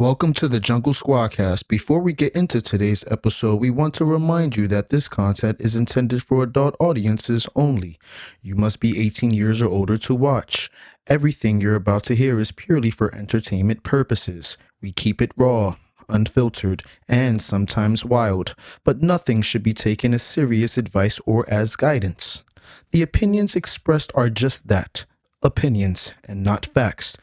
Welcome to the Jungle Squadcast. Before we get into today's episode, we want to remind you that this content is intended for adult audiences only. You must be 18 years or older to watch. Everything you're about to hear is purely for entertainment purposes. We keep it raw, unfiltered, and sometimes wild, but nothing should be taken as serious advice or as guidance. The opinions expressed are just that, opinions and not facts.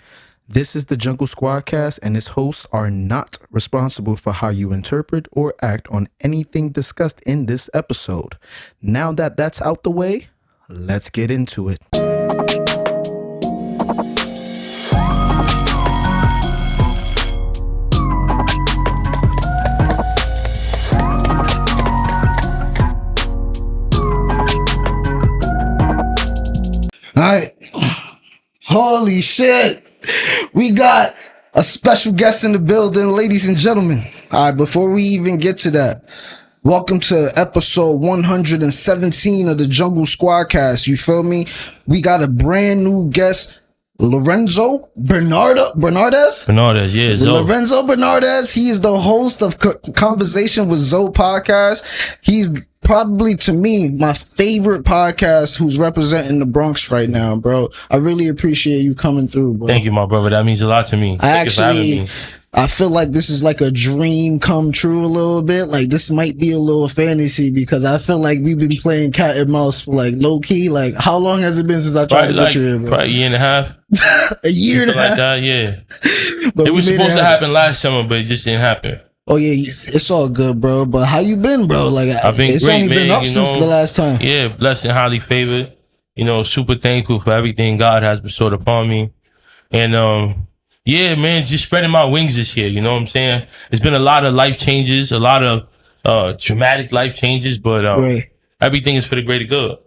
This is the Jungle Squadcast, and its hosts are not responsible for how you interpret or act on anything discussed in this episode. Now that that's out the way, let's get into it. All right. Holy shit. We got a special guest in the building, ladies and gentlemen. All right, before we even get to that, welcome to episode 117 of the Jungle Squadcast. You feel me? We got a brand new guest, Lorenzo Bernardez? Bernardez, yeah, Zo. Lorenzo Bernardez. He is the host of Conversation with Zo podcast. He's probably, to me, my favorite podcast who's representing the Bronx right now, bro. I really appreciate you coming through, bro. Thank you, my brother. That means a lot to me. I feel like this is like a dream come true a little bit. Like this might be a little fantasy because I feel like we've been playing cat and mouse for like low key. Like how long has it been since I tried to get you here, bro? Probably a year and a half. A year and a half? Like that, yeah. But it was supposed to happen last summer, but it just didn't happen. Oh yeah, it's all good, bro. But how you been, bro? Like I've been it's great, only man. been up since the last time. Yeah, blessed and highly favored. You know, super thankful for everything God has bestowed upon me. And yeah, man, just spreading my wings this year. You know what I'm saying? It's been a lot of life changes, a lot of dramatic life changes, but right. Everything is for the greater good.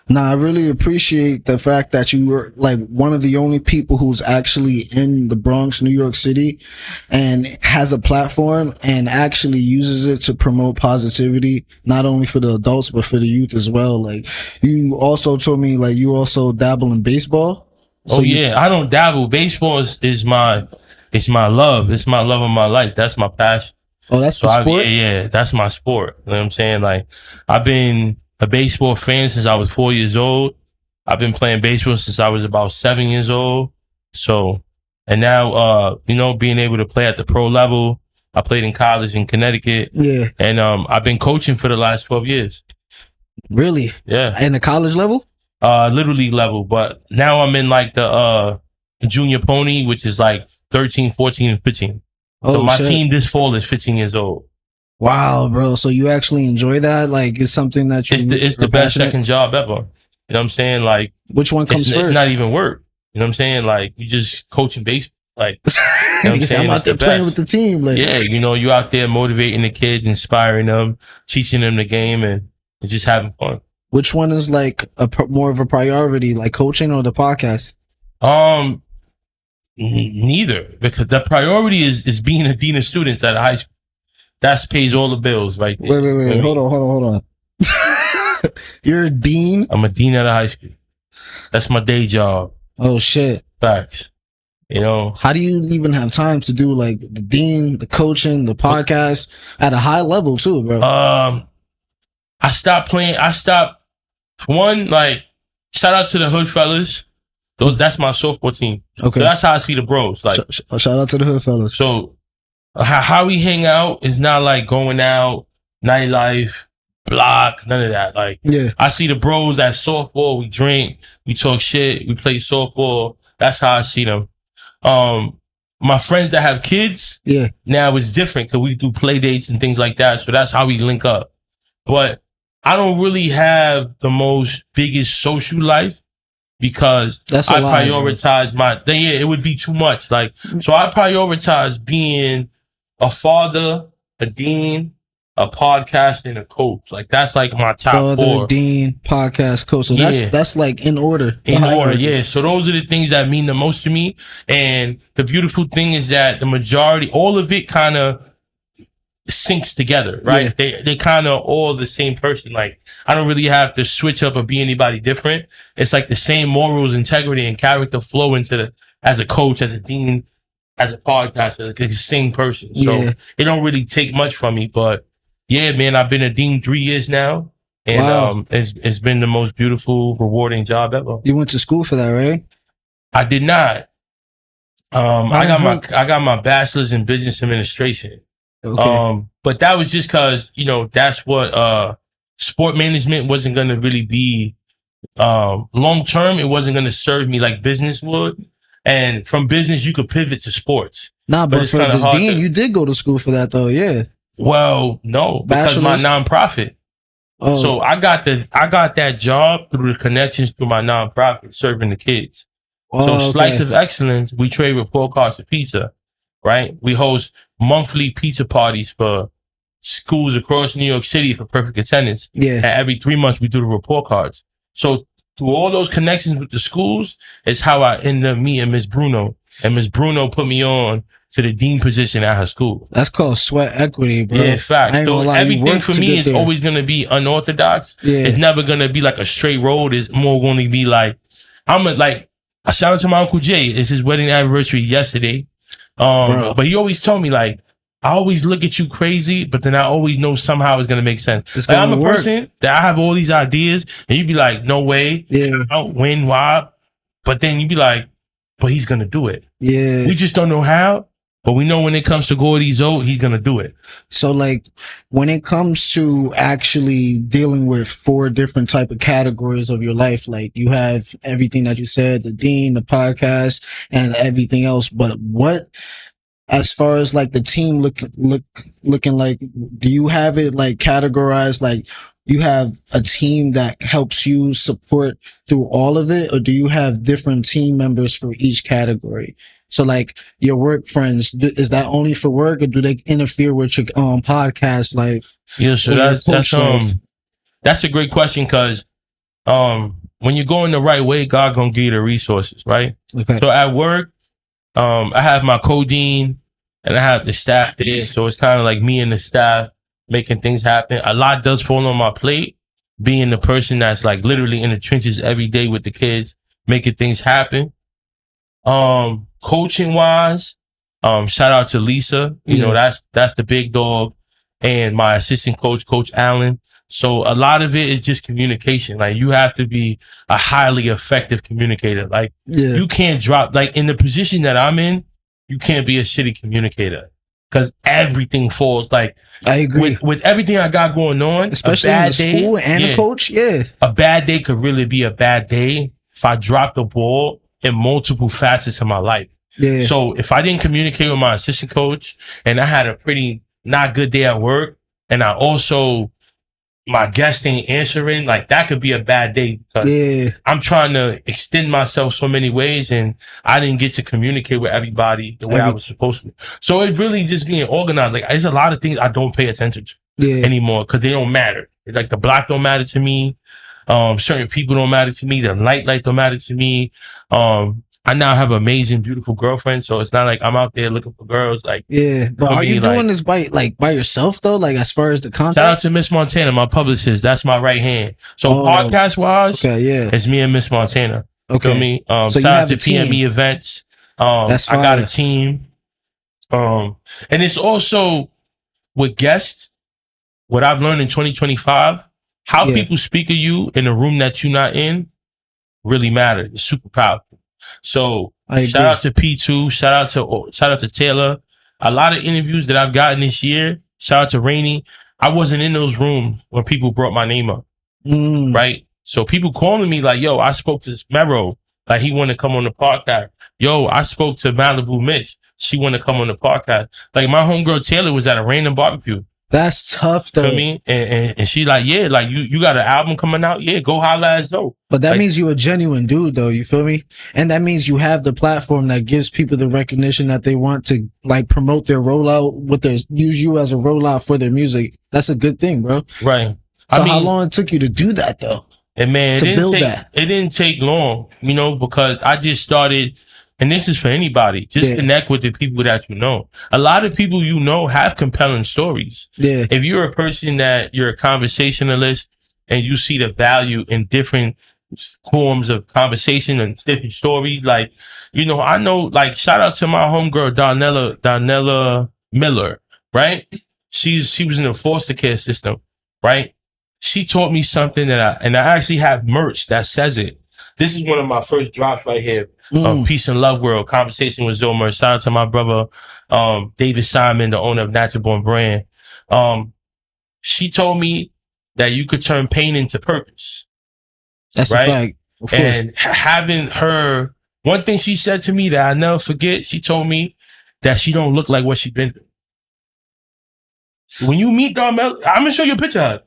Nah, I really appreciate the fact that you were like one of the only people who's actually in the Bronx, New York City, and has a platform and actually uses it to promote positivity, not only for the adults, but for the youth as well. Like you also told me like you also dabble in baseball. So yeah, I don't dabble. Baseball is my love. It's my love of my life. That's my passion. Oh, that's the sport? Yeah, that's my sport. You know what I'm saying? Like I've been a baseball fan since I was 4 years old. I've been playing baseball since I was about 7 years old. So, and now, you know, being able to play at the pro level, I played in college in Connecticut. Yeah. And, I've been coaching for the last 12 years. Really? Yeah. In the college level? Little league level, but now I'm in like the junior pony, which is like 13, 14, and 15. Oh, so my shit. team this fall is 15 years old. Wow, bro. So you actually enjoy that? Like it's something that you It's the best second job ever. You know what I'm saying? Like which one comes first? It's not even work. You know what I'm saying? Like you just coaching baseball. Like you know what I'm saying? I'm out there playing with the team. Like yeah, you know, you out there motivating the kids, inspiring them, teaching them the game, and just having fun. Which one is like more of a priority, like coaching or the podcast? Neither, because the priority is being a dean of students at a high school. That pays all the bills right there. Wait. Hold on. You're a dean? I'm a dean at a high school. That's my day job. Oh shit. Facts. You know. How do you even have time to do like the dean, the coaching, the podcast at a high level too, bro? I stopped playing. One, like, shout out to the hood fellas. That's my softball team. Okay. So that's how I see the bros. Like, shout out to the hood fellas. So how we hang out is not like going out, nightlife, block, none of that. Like, yeah. I see the bros at softball. We drink, we talk shit, we play softball. That's how I see them. My friends that have kids, yeah. Now it's different because we do play dates and things like that. So that's how we link up. But I don't really have the most biggest social life because I prioritize it would be too much. Like, so I prioritize being a father, a dean, a podcast, and a coach. Like that's like my top four. Dean, podcast, coach. So that's like in order. In order, yeah. So those are the things that mean the most to me. And the beautiful thing is that the majority, all of it kind of syncs together, right? Yeah. They kind of all the same person. Like I don't really have to switch up or be anybody different. It's like the same morals, integrity, and character flow into as a coach, as a dean, as a podcaster, like the same person. So it don't really take much from me. But yeah, man, I've been a dean 3 years now. And it's been the most beautiful, rewarding job ever. You went to school for that, right? I did not. I got my bachelor's in business administration. Okay. But that was just cause, that's what, sport management wasn't going to really be, long term. It wasn't going to serve me like business would. And from business, you could pivot to sports. Nah, but for the dean, you did go to school for that though. Yeah. Well, no, because my nonprofit. Oh. So I got that job through the connections through my nonprofit serving the kids. So Slice of Excellence, we trade report cards for pizza, right? We host monthly pizza parties for schools across New York City for perfect attendance. Yeah. And every 3 months we do the report cards. So through all those connections with the schools is how I ended up meeting Miss Bruno. And Miss Bruno put me on to the dean position at her school. That's called sweat equity, bro. Yeah, in fact. So everything for me is always going to be unorthodox. Yeah. It's never going to be like a straight road. It's more going to be like, a shout out to my Uncle Jay. It's his wedding anniversary yesterday. But he always told me like, I always look at you crazy, but then I always know somehow it's going to make sense. Like, I'm a person that I have all these ideas and you'd be like, no way. Yeah. When, why? But then you'd be like, but he's going to do it. Yeah. We just don't know how. But we know when it comes to Gordy Zoe, he's going to do it. So like when it comes to actually dealing with 4 different type of categories of your life, like you have everything that you said, the dean, the podcast and everything else. But what, as far as like the team looking like, do you have it like categorized? Like you have a team that helps you support through all of it, or do you have different team members for each category? So like your work friends, is that only for work or do they interfere with your podcast life? Yeah, so that's a great question because when you're going the right way, God gonna give you the resources, right? Okay. So at work, I have my co-dean and I have the staff there. So it's kind of like me and the staff making things happen. A lot does fall on my plate, being the person that's like literally in the trenches every day with the kids, making things happen. Coaching wise, shout out to Lisa. You know, that's the big dog, and my assistant coach, Coach Allen. So a lot of it is just communication. Like you have to be a highly effective communicator. Like you can't drop, like in the position that I'm in, you can't be a shitty communicator because everything falls. Like I agree with everything I got going on, especially in the school and the coach. Yeah, a bad day could really be a bad day if I drop the ball in multiple facets of my life. Yeah. So if I didn't communicate with my assistant coach and I had a pretty not good day at work and I also, my guest ain't answering, like that could be a bad day because I'm trying to extend myself so many ways and I didn't get to communicate with everybody the way I was supposed to. So it really just being organized. Like there's a lot of things I don't pay attention to anymore because they don't matter. Like the block don't matter to me. Certain people don't matter to me. The light don't matter to me. I now have amazing, beautiful girlfriends, so it's not like I'm out there looking for girls. Like, but are you doing this by yourself though? Like, as far as the content? Shout out to Miss Montana, my publicist. That's my right hand. So podcast wise, it's me and Miss Montana. Okay, feel me? So shout out to PME events. That's fire. I got a team. And it's also with guests. What I've learned in 2025, how people speak of you in a room that you're not in, really matters. It's super powerful. So shout out to P2, shout out to Taylor. A lot of interviews that I've gotten this year. Shout out to Rainey. I wasn't in those rooms when people brought my name up. Right? So people calling me like, yo, I spoke to Mero. Like he wanted to come on the podcast. Yo, I spoke to Malibu Mitch. She wanted to come on the podcast. Like my homegirl Taylor was at a random barbecue. That's tough though. Feel me? And she like, yeah, like you got an album coming out? Yeah, go holla at Zoe. But that means you're a genuine dude though, you feel me? And that means you have the platform that gives people the recognition that they want to like promote their rollout use you as a rollout for their music. That's a good thing, bro. Right. So how long it took you to do that though? And man, it didn't take long, because I just started. And this is for anybody. Just connect with the people that you know. A lot of people have compelling stories. Yeah. If you're a person that you're a conversationalist and you see the value in different forms of conversation and different stories, like, I know, like, shout out to my homegirl, Darnella Miller, right? She was in the foster care system, right? She taught me something that I actually have merch that says it. This is one of my first drops right here of Peace and Love World, Conversation with Zo merch. Shout out to my brother, David Simon, the owner of Natural Born Brand. She told me that you could turn pain into purpose. That's right? a fact. Of course. And having her, one thing she said to me that I never forget, she told me that she don't look like what she been through. When you meet Darmel, I'm gonna show you a picture of her.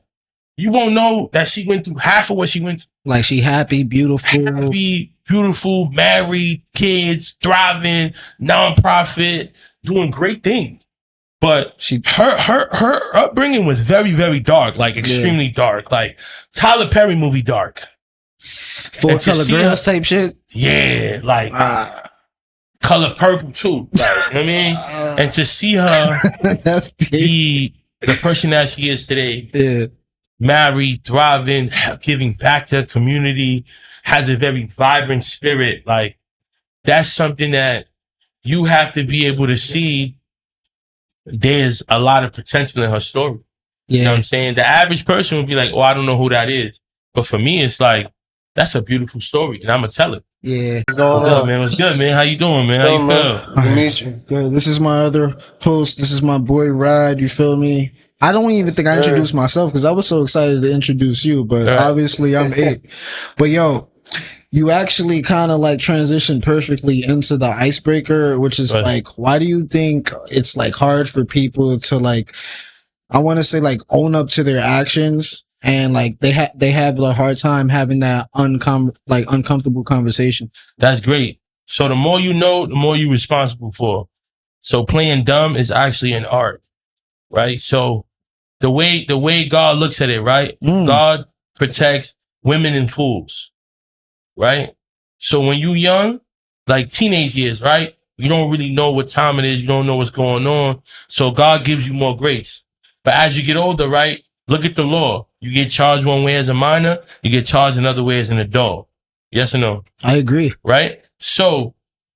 You won't know that she went through half of what she went through. Like, she happy, beautiful, married, kids, thriving, nonprofit, doing great things. But her upbringing was very, very dark, like extremely dark, like Tyler Perry movie dark. Full Color Girls type shit. Yeah, like Color Purple too. Like, you know what I mean? And to see her be the person that she is today, married, thriving, giving back to her community, has a very vibrant spirit. Like, that's something that you have to be able to see. There's a lot of potential in her story. You know what I'm saying? The average person would be like, oh, I don't know who that is. But for me, it's like, that's a beautiful story, and I'm going to tell it. Yeah. What's up, man? What's good, man? How you doing, man? How you feel? Good to meet you. Good. This is my other host. This is my boy, Rahh. You feel me? I don't even think I introduced myself because I was so excited to introduce you, but obviously I'm it. But yo, you actually kind of like transitioned perfectly into the icebreaker, which is like, why do you think it's like hard for people to like, I want to say like own up to their actions, and like they have a hard time having that uncomfortable conversation? That's great. So the more you know, the more you're responsible for. So playing dumb is actually an art, right? So the way God looks at it, right? God protects women and fools, right? So when you young, like teenage years, right? You don't really know what time it is. You don't know what's going on. So God gives you more grace. But as you get older, right? Look at the law. You get charged one way as a minor. You get charged another way as an adult. Yes or no? I agree. Right? So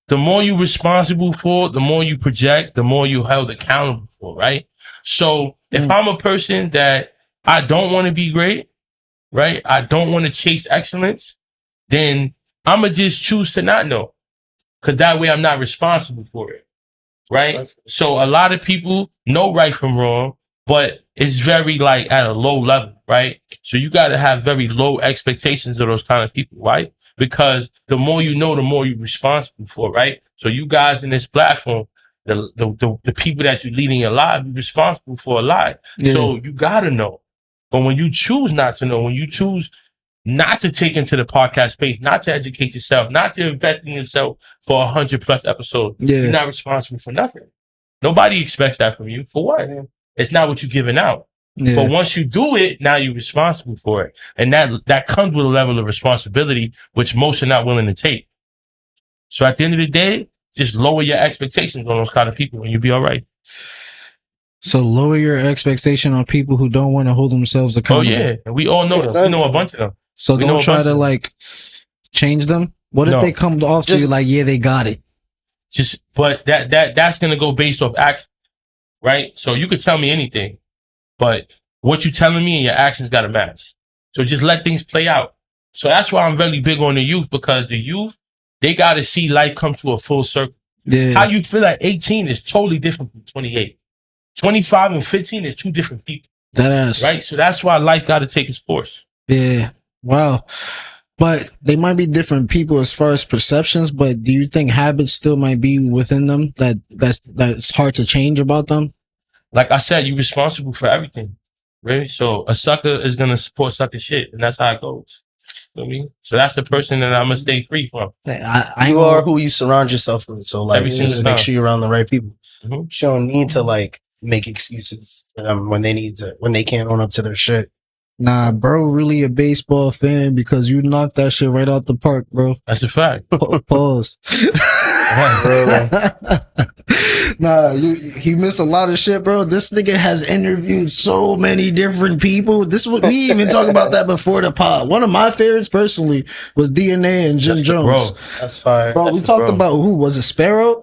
the more you're responsible for, the more you project, the more you're held accountable for, right? So if I'm a person that I don't want to be great, right? I don't want to chase excellence, then I'm going to just choose to not know. Because that way I'm not responsible for it, right? So a lot of people know right from wrong, but it's very like at a low level, right? So you got to have very low expectations of those kind of people, right? Because the more you know, the more you're responsible for, right? So you guys in this platform, the people that you're leading your life, you're responsible for a lot. So you got to know. But when you choose not to know, when you choose not to take into the podcast space, not to educate yourself, not to invest in yourself for 100+ episodes, you're not responsible for nothing. Nobody expects that from you. For what? It's not what you're giving out. But once you do it, now you're responsible for it. And that comes with a level of responsibility, which most are not willing to take. So at the end of the day, just lower your expectations on those kind of people and you'll be all right. So lower your expectation on people who don't want to hold themselves accountable. Oh yeah. And we all know them. We know a bunch of them. So don't try to like change them. What if they come off to you like, yeah, they got it? But that's going to go based off actions, right? So you could tell me anything, but what you telling me and your actions got to match. So just let things play out. So that's why I'm really big on the youth, because the youth, they got to see life come to a full circle. How you feel at 18 is totally different from 28. 25 and 15 is two different people. Right? So that's why life got to take its course. Yeah. Wow. But they might be different people as far as perceptions, but do you think habits still might be within them that's hard to change about them? Like I said, you're responsible for everything. Right? So a sucker is going to support sucker shit, and that's how it goes. You know what I mean? So that's the person that I'm going to stay free from. You are who you surround yourself with. So like, just make sure you're around the right people. You don't need to like make excuses when they can't own up to their shit. Nah, bro, really a baseball fan because you knocked that shit right out the park, bro. That's a fact. Pause. Nah, he missed a lot of shit, bro. This nigga has interviewed so many different people. This we even talk about that before the pod. One of my favorites personally was DNA and Jim Jones. Bro, that's fire. Bro, we talked about who was it? Sparrow.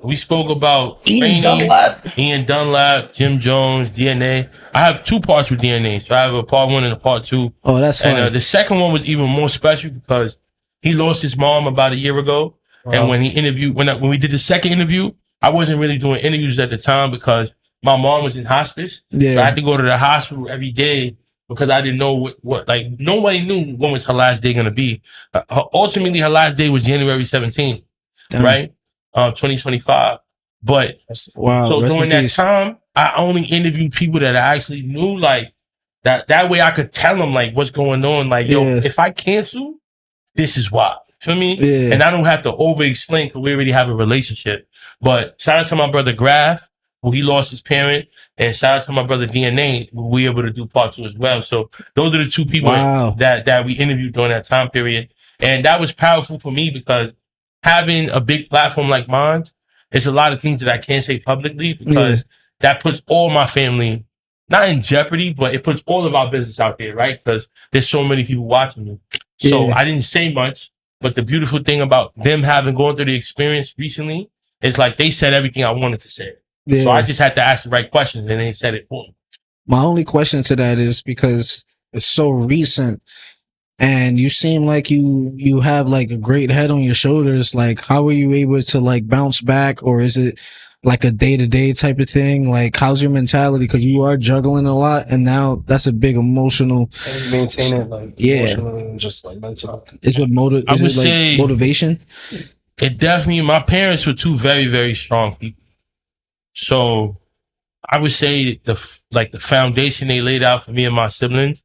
We spoke about Ian Dunlap, Jim Jones, DNA. I have 2 parts with DNA, so I have a part 1 and a part 2. Oh, that's fine. And the second one was even more special because he lost his mom about a year ago. And when he interviewed, when we did the second interview, I wasn't really doing interviews at the time because my mom was in hospice. Yeah. So I had to go to the hospital every day because I didn't know what like, nobody knew when was her last day going to be. Ultimately, her last day was January 17th, right? 2025. But wow, so during that time, I only interviewed people that I actually knew, like that way I could tell them like what's going on. Like, yo, if I cancel, this is why. Feel me? Yeah. And I don't have to over explain because we already have a relationship. But shout out to my brother Rahh, who he lost his parent, and shout out to my brother DNA, who we were able to do part 2 as well. So those are the 2 people that we interviewed during that time period. And that was powerful for me because having a big platform like mine, it's a lot of things that I can't say publicly because that puts all my family, not in jeopardy, but it puts all of our business out there, right? Because there's so many people watching me. So I didn't say much, but the beautiful thing about them having gone through the experience recently is like they said everything I wanted to say. Yeah. So I just had to ask the right questions and they said it for me. My only question to that is because it's so recent and you seem like you have like a great head on your shoulders. Like, how were you able to like bounce back, or is it like a day-to-day type of thing? Like, how's your mentality? Because you are juggling a lot, and now that's a big emotional. And maintain it like emotionally and just like mentally. Is it motivation? It definitely. My parents were 2 very, very strong people, so I would say the foundation they laid out for me and my siblings.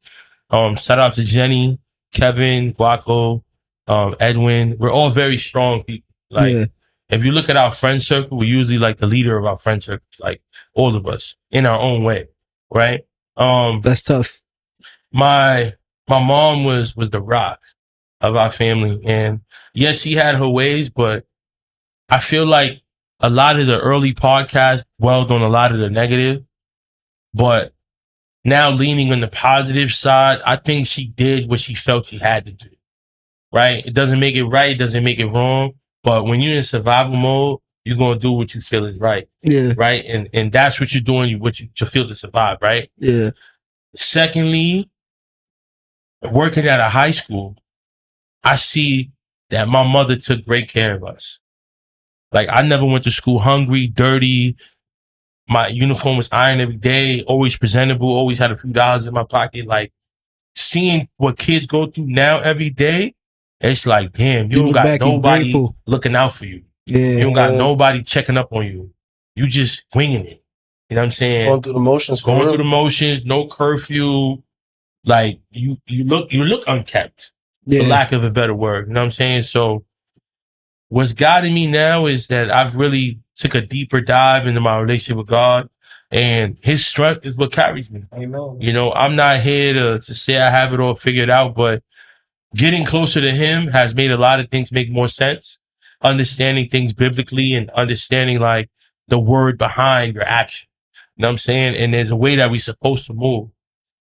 Shout out to Jenny, Kevin, Guaco, Edwin. We're all very strong people. Like, if you look at our friend circle, we're usually like the leader of our friend circle, like all of us in our own way, right? That's tough. My mom was the rock of our family, and yes, she had her ways, but I feel like a lot of the early podcasts dwelled on a lot of the negative, but now leaning on the positive side, I think she did what she felt she had to do, right? It doesn't make it right. It doesn't make it wrong. But when you're in survival mode, you're going to do what you feel is right. Yeah. Right. And that's what you're doing, what you feel to survive. Right. Yeah. Secondly, working at a high school, I see that my mother took great care of us. Like, I never went to school hungry, dirty. My uniform was ironed every day, always presentable, always had a few dollars in my pocket. Like, seeing what kids go through now every day, it's like, damn, you don't got nobody looking out for you. Yeah. You don't got nobody checking up on you. You just winging it. You know what I'm saying? Going through the motions. Going through the motions, no curfew. Like, you look unkept, for lack of a better word. You know what I'm saying? So what's guiding me now is that I've really took a deeper dive into my relationship with God, and his strength is what carries me. Amen. You know, I'm not here to say I have it all figured out, but getting closer to him has made a lot of things make more sense. Understanding things biblically and understanding like the word behind your action. You know what I'm saying? And there's a way that we're supposed to move,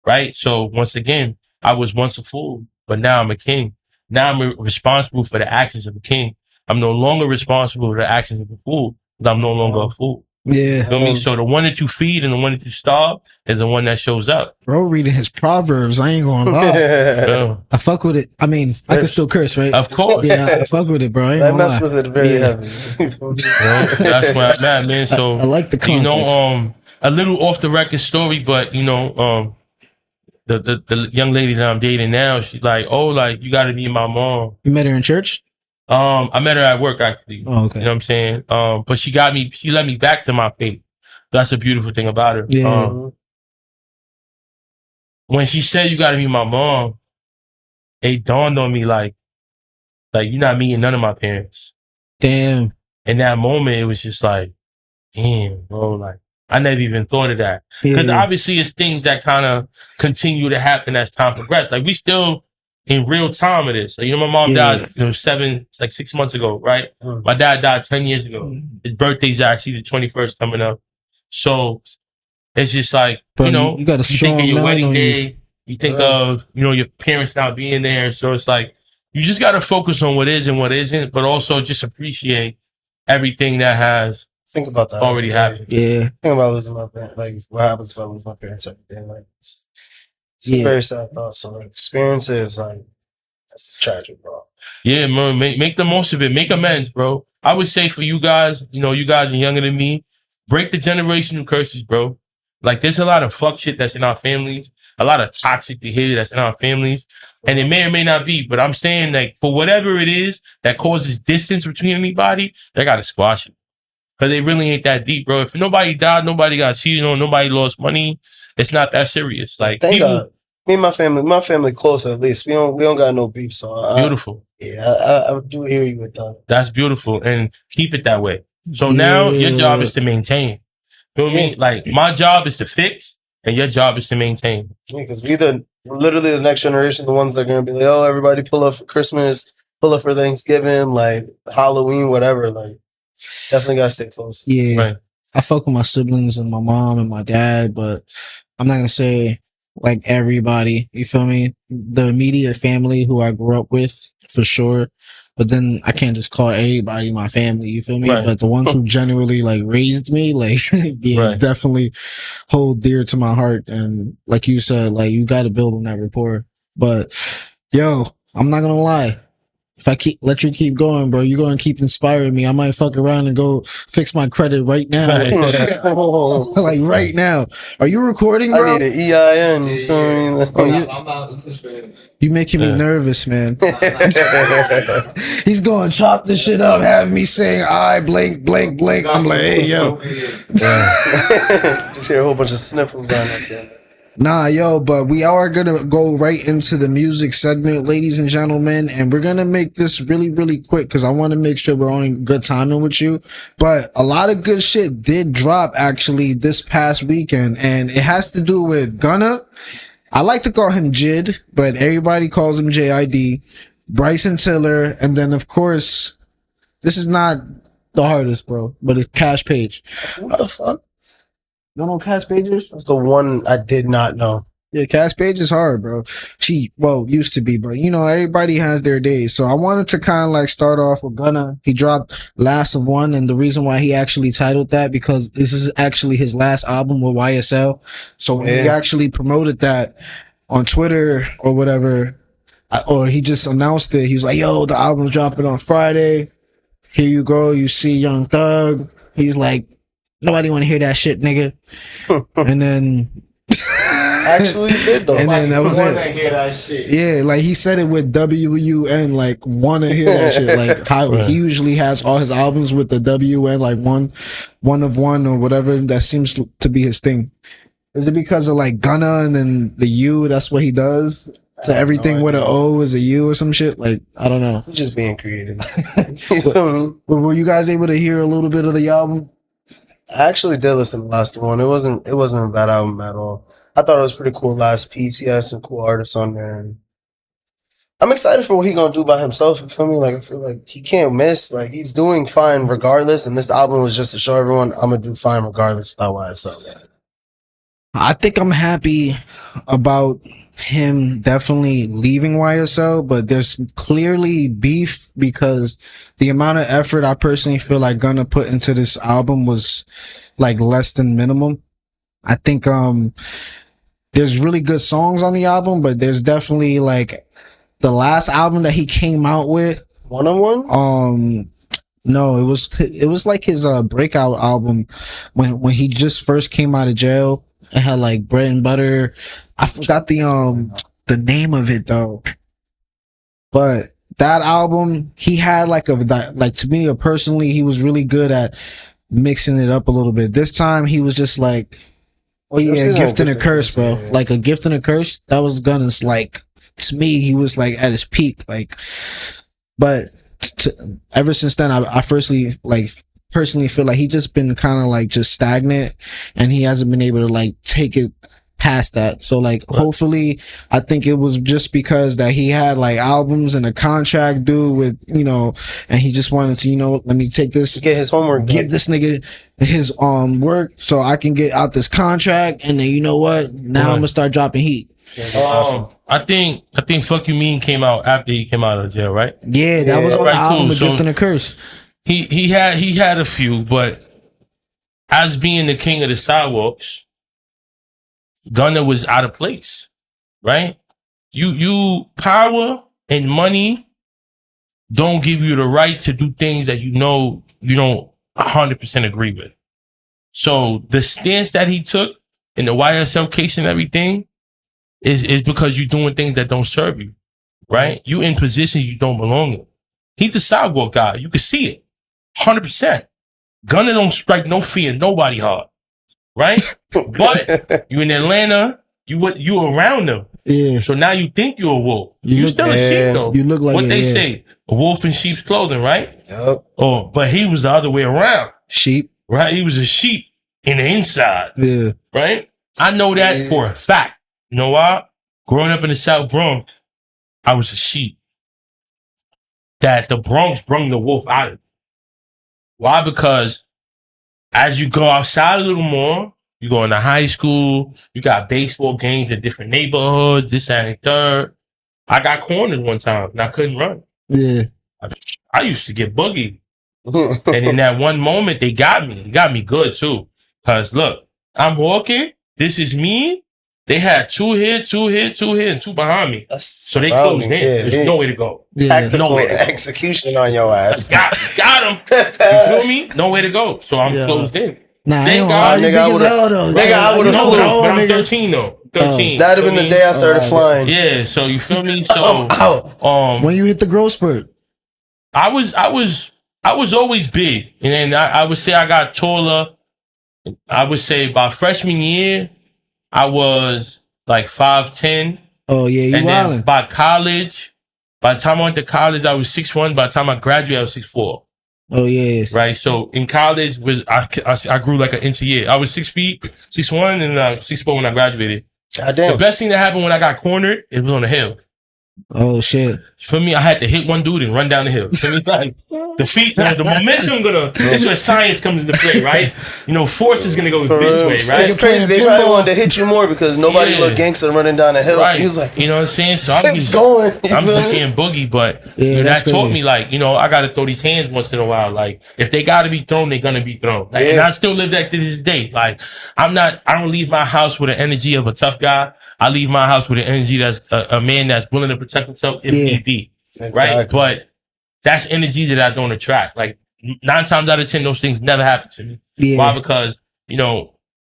right? So once again, I was once a fool, but now I'm a king. Now I'm responsible for the actions of a king. I'm no longer responsible for the actions of a fool, because I'm no longer a fool. Yeah. You know what I mean? So the one that you feed and the one that you starve is the one that shows up. Bro, reading his Proverbs, I ain't gonna lie. Yeah. I fuck with it. I mean, I can still curse, right? Of course. Yeah, I fuck with it, bro. I ain't gonna mess with it very heavy. That's where I'm at, man. So I like the context. You know, a little off the record story, but you know, the young lady that I'm dating now, she's like, oh, like, you gotta meet my mom. You met her in church? I met her at work, actually. Oh, okay. You know what I'm saying? But she let me back to my faith. That's a beautiful thing about her. Yeah. When she said you gotta meet my mom, it dawned on me like you're not meeting none of my parents. Damn. In that moment, it was just like, damn, bro, like, I never even thought of that. Because obviously it's things that kind of continue to happen as time progresses. Like, we still in real time it is. So, you know, my mom died, 6 months ago, right? My dad died 10 years ago. His birthday's actually the 21st coming up. So it's just like, Bro, you know, you got a you think of strong your man wedding on day, you think of, you know, your parents not being there. So it's like, you just got to focus on what is and what isn't, but also just appreciate everything that has think about that already happened. Yeah. Think about losing my parents. Like, what happens if I lose my parents every day? Like, it's a very sad thought. So, like, experiences, like, that's tragic, bro. Yeah, man, make the most of it. Make amends, bro. I would say for you guys, you know, you guys are younger than me. Break the generational curses, bro. Like, there's a lot of fuck shit that's in our families, a lot of toxic behavior that's in our families, and it may or may not be. But I'm saying, like, for whatever it is that causes distance between anybody, they gotta squash it. Cause they really ain't that deep, bro. If nobody died, nobody got cheated on, nobody lost money, it's not that serious. Like, Thank people, God. Me and my family close at least. We don't got no beef. So beautiful. I do hear you with that. That's beautiful, and keep it that way. So now your job is to maintain. You know what I mean? Like, my job is to fix, and your job is to maintain. Yeah, because we're literally the next generation, the ones that are gonna be like, oh, everybody pull up for Christmas, pull up for Thanksgiving, like Halloween, whatever. Like, definitely gotta stay close. Yeah. Right. I fuck with my siblings and my mom and my dad, but I'm not gonna say like everybody, you feel me? The immediate family who I grew up with, for sure. But then I can't just call everybody my family, you feel me? Right. But the ones who genuinely like raised me, like, Right. definitely hold dear to my heart. And like you said, like, you gotta build on that rapport. But yo, I'm not gonna lie. If I let you keep going, bro, you're going to keep inspiring me. I might fuck around and go fix my credit right now. Like right now. Are you recording, bro? I need an EIN. You feel me? Oh, I'm not. you making me nervous, man. He's going to chop this shit up, have me saying, I blank, blank, blank. I'm like, hey, yo. Just hear a whole bunch of sniffles going up there. Nah, yo, but we are gonna go right into the music segment, ladies and gentlemen, and we're gonna make this really, really quick because I want to make sure we're on good timing with you. But a lot of good shit did drop actually this past weekend, and it has to do with Gunna. I like to call him Jid, but everybody calls him JID. Bryson Tiller, and then of course, this is not the hardest, bro, but it's Kaash Paige. What the fuck? You know Kaash Paige is? That's the one I did not know. Yeah, Kaash Paige is hard, bro. Used to be, but you know, everybody has their days. So I wanted to kind of like start off with Gunna. He dropped Last of Wun, and the reason why he actually titled that because this is actually his last album with YSL. So when he actually promoted that on Twitter or whatever, or he just announced it, he was like, yo, the album's dropping on Friday. Here you go. You see Young Thug. He's like, nobody want to hear that shit, nigga. And then actually did though. And then that was Wanna it. hear that shit. Yeah, like he said it with WUN, like wanna hear that shit. Like how he usually has all his albums with the WN, like one of one or whatever. That seems to be his thing. Is it because of like Gunna and then the U? That's what he does. So everything with an O is a U or some shit. Like I don't know. He's just being creative. But were you guys able to hear a little bit of the album? I actually did listen to Last of Wun. It wasn't a bad album at all. I thought it was pretty cool last piece. He has some cool artists on there. And I'm excited for what he gonna do by himself. You feel me? Like I feel like he can't miss. Like he's doing fine regardless. And this album was just to show everyone I'm gonna do fine regardless without YSL. I think I'm happy about him definitely leaving YSL, but there's clearly beef because the amount of effort I personally feel like Gunna put into this album was like less than minimum. I think there's really good songs on the album, but there's definitely like the last album that he came out with, One-on-One? No, it was like his breakout album when he just first came out of jail. It had like Bread and Butter. I forgot the name of it though. But that album, he had like to me personally, he was really good at mixing it up a little bit. This time he was just like, oh yeah, a gift and a curse, bro. Yeah. Like a gift and a curse. That was Gunna's like, to me, he was like at his peak. Like, but ever since then, I personally feel like he just been kind of like just stagnant, and he hasn't been able to like take it past that. So like, hopefully, I think it was just because that he had like albums and a contract due with, you know, and he just wanted to, you know, let me take this, get his homework, give this nigga his work so I can get out this contract, and then you know what? Now I'm gonna start dropping heat. I think Fuck You Mean came out after he came out of jail, right? Yeah, that was on the album A Gift and a Curse. He had a few, but as being the king of the sidewalks, Gunna was out of place, right? You power and money don't give you the right to do things that you know you don't 100% agree with. So the stance that he took in the YSL case and everything is because you're doing things that don't serve you, right? You in positions you don't belong in. He's a sidewalk guy. You can see it, 100%. Gunna don't strike no fear, nobody hard, right? But you in Atlanta, you around them. Yeah. So now you think you're a wolf. You still a sheep though. You look like what they say, a wolf in sheep's clothing, right? Yep. Oh, but he was the other way around. Sheep. Right? He was a sheep in the inside. Yeah. Right? I know that for a fact. You know why? Growing up in the South Bronx, I was a sheep. That the Bronx brung the wolf out of me. Why? Because as you go outside a little more, you go into high school, you got baseball games in different neighborhoods, this and the third. I got cornered one time and I couldn't run. Yeah. I used to get boogied. And in that one moment, they got me. They got me good too. Cause look, I'm walking. This is me. They had two here, and two behind me. So they closed in. There's no way to go. No way. Execution on your ass. Got him. You feel me? No way to go. So I'm closed in. Nah, I ain't gonna nigga, I would have flew. I'm 13 though. 13. That'd have been the day I started flying. Yeah. So you feel me? So when you hit the growth spurt, I was always big, and then I would say I got taller. I would say by freshman year, I was like 5'10". Oh yeah, you and wildin'. then by college, by the time I went to college, I was 6'1". By the time I graduated, I was 6'4". Oh yes. Right. So in college I grew like an inch a year. I was 6 feet, 6'1", and 6'4" when I graduated. Goddamn. The best thing that happened when I got cornered, it was on the hill. Oh shit. For me, I had to hit one dude and run down the hill. For me, like the feet, the momentum this is where science comes into play, right? You know, force is gonna go this way, right? It's crazy. They probably wanted to hit you more because nobody looked gangster running down the hill. Right. He was like, you know what I'm saying? So I'm just getting boogie, but that taught me, like, you know, I gotta throw these hands once in a while. Like, if they gotta be thrown, they're gonna be thrown. Like, and I still live that to this day. Like, I don't leave my house with the energy of a tough guy. I leave my house with an energy that's a man that's willing to protect himself if need be, right? But that's energy that I don't attract. Like 9 times out of 10, those things never happen to me. Yeah. Why? Because, you know,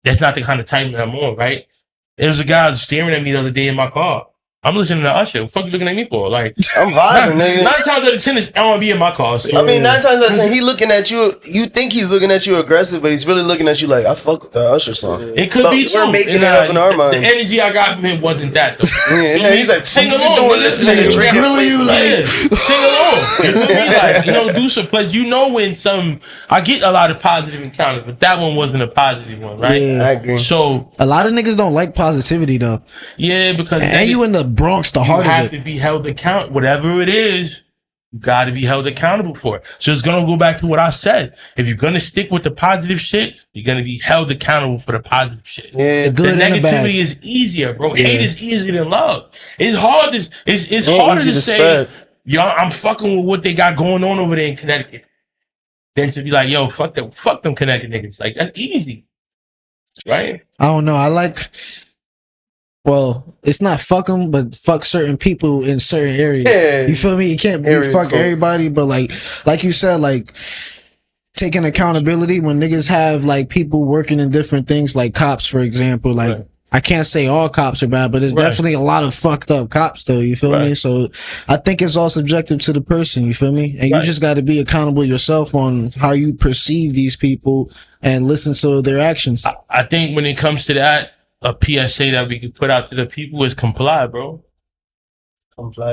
that's not the kind of time that I'm on, right? There was a guy staring at me the other day in my car. I'm listening to Usher. What the fuck you looking at me for? Like, I'm vibing, nigga. 9 times out of 10 is R&B in my car. So. I mean, 9 times out of 10, he looking at you. You think he's looking at you aggressive, but he's really looking at you like, I fuck with the Usher song. It could be true. We're making it up in our mind. The energy I got from him wasn't that though. He's like, sing along. Sing along. You feel me? Like, you know, do some plus. You know when I get a lot of positive encounters, but that one wasn't a positive one, right? Yeah, I agree. So a lot of niggas don't like positivity though. Yeah, because and you in the Bronx, the heart of it. You have to be held accountable. Whatever it is, you got to be held accountable for it. So it's gonna go back to what I said. If you're gonna stick with the positive shit, you're gonna be held accountable for the positive shit. Yeah, the negativity is easier, bro. Hate is easier than love. It's hard. It's harder to say, yo, I'm fucking with what they got going on over there in Connecticut, than to be like, yo, fuck them Connecticut niggas. Like, that's easy, right? I don't know. I like. Well, it's not fuck them, but fuck certain people in certain areas. Yeah. You feel me? You can't be fuck everybody, but like you said, like taking accountability when niggas have like people working in different things, like cops, for example. Like I can't say all cops are bad, but there's definitely a lot of fucked up cops though. You feel me? So I think it's all subjective to the person. You feel me? And you just got to be accountable yourself on how you perceive these people and listen to their actions. I think when it comes to that, a PSA that we could put out to the people is comply, bro.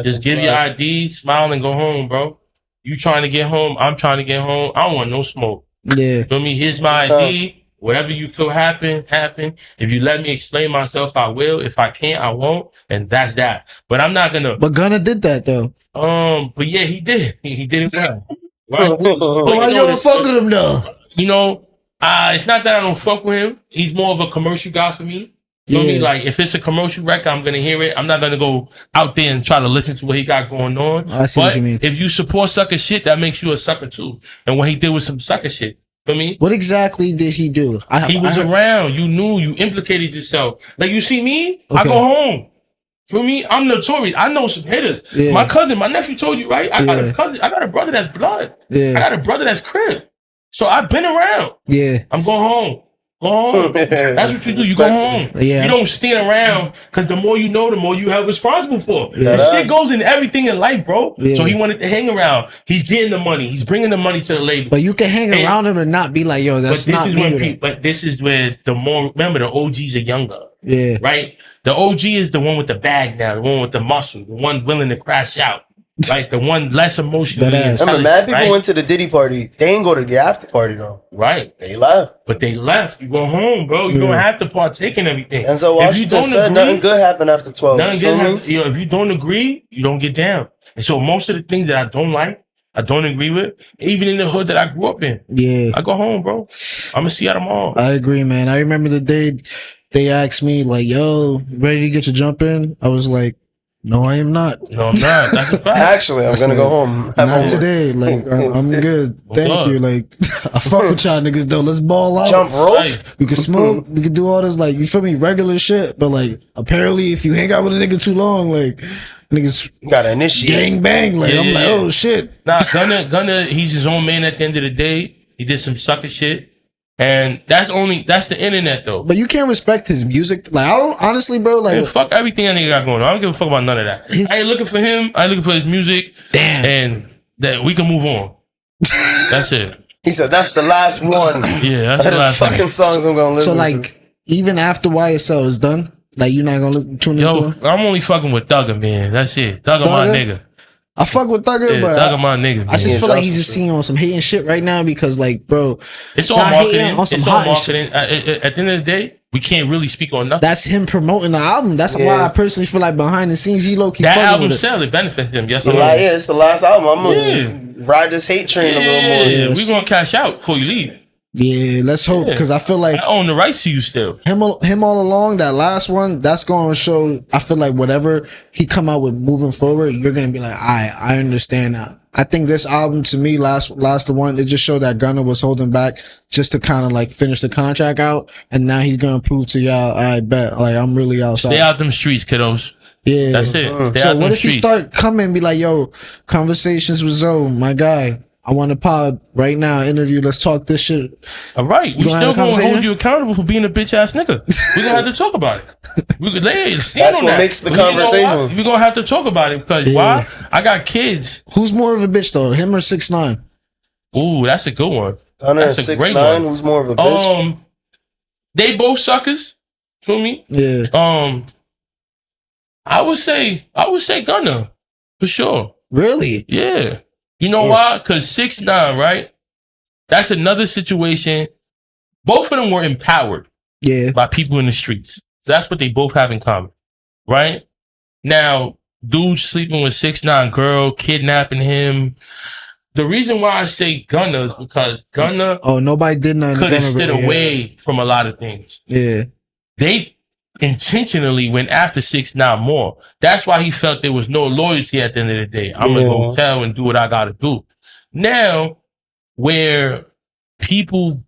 Just give your ID, smile, and go home, bro. You trying to get home, I'm trying to get home. I don't want no smoke. Yeah. Feel me? Here's my ID. Whatever you feel happen. If you let me explain myself, I will. If I can't, I won't. And that's that. But I'm not gonna. But Gunna did that though. But yeah, he did. He did it well. Right? So why you don't fuck with him though? You know, it's not that I don't fuck with him. He's more of a commercial guy for me. Feel me? Like, if it's a commercial record, I'm gonna hear it. I'm not gonna go out there and try to listen to what he got going on. I see what you mean. If you support sucker shit, that makes you a sucker too. And what he did was some sucker shit. Feel me? What exactly did he do? He was around. You knew. You implicated yourself. Like, you see me? Okay. I go home. For me, I'm notorious. I know some hitters. Yeah. My nephew told you, right? I got a cousin. I got a brother that's blood. Yeah. I got a brother that's crib. So I've been around. Yeah. I'm going home. Go home. That's what you do. You go home. Yeah. You don't stand around, because the more you know, the more you have responsible for. Yeah. This shit goes in everything in life, bro. Yeah. So he wanted to hang around. He's getting the money. He's bringing the money to the label. But you can hang around him and not be like, yo, that's not me. But this is where remember, the OGs are younger. Yeah. Right? The OG is the one with the bag now, the one with the muscle, the one willing to crash out. Right? The one less emotionally. Remember, mad people went to the Diddy party. They ain't go to the after party though. Right. They left. But they left. You go home, bro. You don't have to partake in everything. And so if you don't said nothing good happened after 12. Nothing good happened. If you don't agree, you don't get down. And so most of the things that I don't like, I don't agree with, even in the hood that I grew up in. Yeah. I go home, bro. I'm gonna see how tomorrow. I agree, man. I remember the day they asked me, like, yo, ready to get your jump in? I was like, no, I am not. No, I'm not. That's a fact. Actually, I'm gonna go home. Not today. Like, I'm good. Thank you. Like, I fuck with y'all niggas though. Let's ball out. Jump rope. We can smoke. We can do all this, like, you feel me? Regular shit. But like, apparently, if you hang out with a nigga too long, like, niggas gotta initiate. Gang bang. Like, I'm like, oh shit. Nah, Gunna, he's his own man at the end of the day. He did some sucker shit. And that's the internet though. But you can't respect his music. Like, I don't, honestly, bro, like. Man, fuck everything that nigga got going on. I don't give a fuck about none of that. I ain't looking for him. I ain't looking for his music. Damn. And that we can move on. That's it. He said, that's the last one. Yeah, that's the last fucking one. songs I'm gonna listen to. So, like, even after YSL is done, like, you're not gonna tune in? Yo, I'm only fucking with Thugger, man. That's it. Thugger my nigga. I fuck with Thugger, but Thugger my nigga, man. I just feel like he's just seeing on some hating shit right now because, like, bro, it's all marketing. On some it's all hot marketing. At the end of the day, we can't really speak on nothing. That's him promoting the album. That's why I personally feel like behind the scenes, he low key that fucking album with sell it benefits him. Yes, yeah, it's the last album. I'm gonna ride this hate train a little more. Yeah, we gonna cash out before you leave. Yeah, let's hope, because I feel like I own the rights to you still. Him all along, that last one, that's going to show. I feel like whatever he come out with moving forward, you're gonna be like, I understand that. I think this album, to me, Last of Wun, it just showed that Gunna was holding back just to kind of like finish the contract out, and now he's gonna prove to y'all, I bet, like, I'm really outside. Stay out them streets, kiddos. Yeah, that's it. Stay so out them what if streets. you start coming and be like, yo, Conversations with Zo, my guy, I want to pod right now, interview, let's talk this shit. All right, we still gonna hold you accountable for being a bitch ass nigga. We gonna have to talk about it. We could That's what makes the conversation. We gonna have to talk about it because why? I got kids. Who's more of a bitch though, him or 6ix9ine? Ooh, that's a good one. That's a great one. Who's more of a bitch? They both suckers. Feel me? Yeah. I would say Gunna for sure. Really? Yeah. You know why? Because 6ix9ine, right? That's another situation. Both of them were empowered by people in the streets. So that's what they both have in common, right? Now, dude sleeping with 6ix9ine girl, kidnapping him. The reason why I say Gunna is because Gunna nobody did nothing. Could have stood away from a lot of things. Yeah. They intentionally went after 6ix9ine more. That's why he felt there was no loyalty at the end of the day. I'm gonna go tell and do what I gotta do. Now, where people,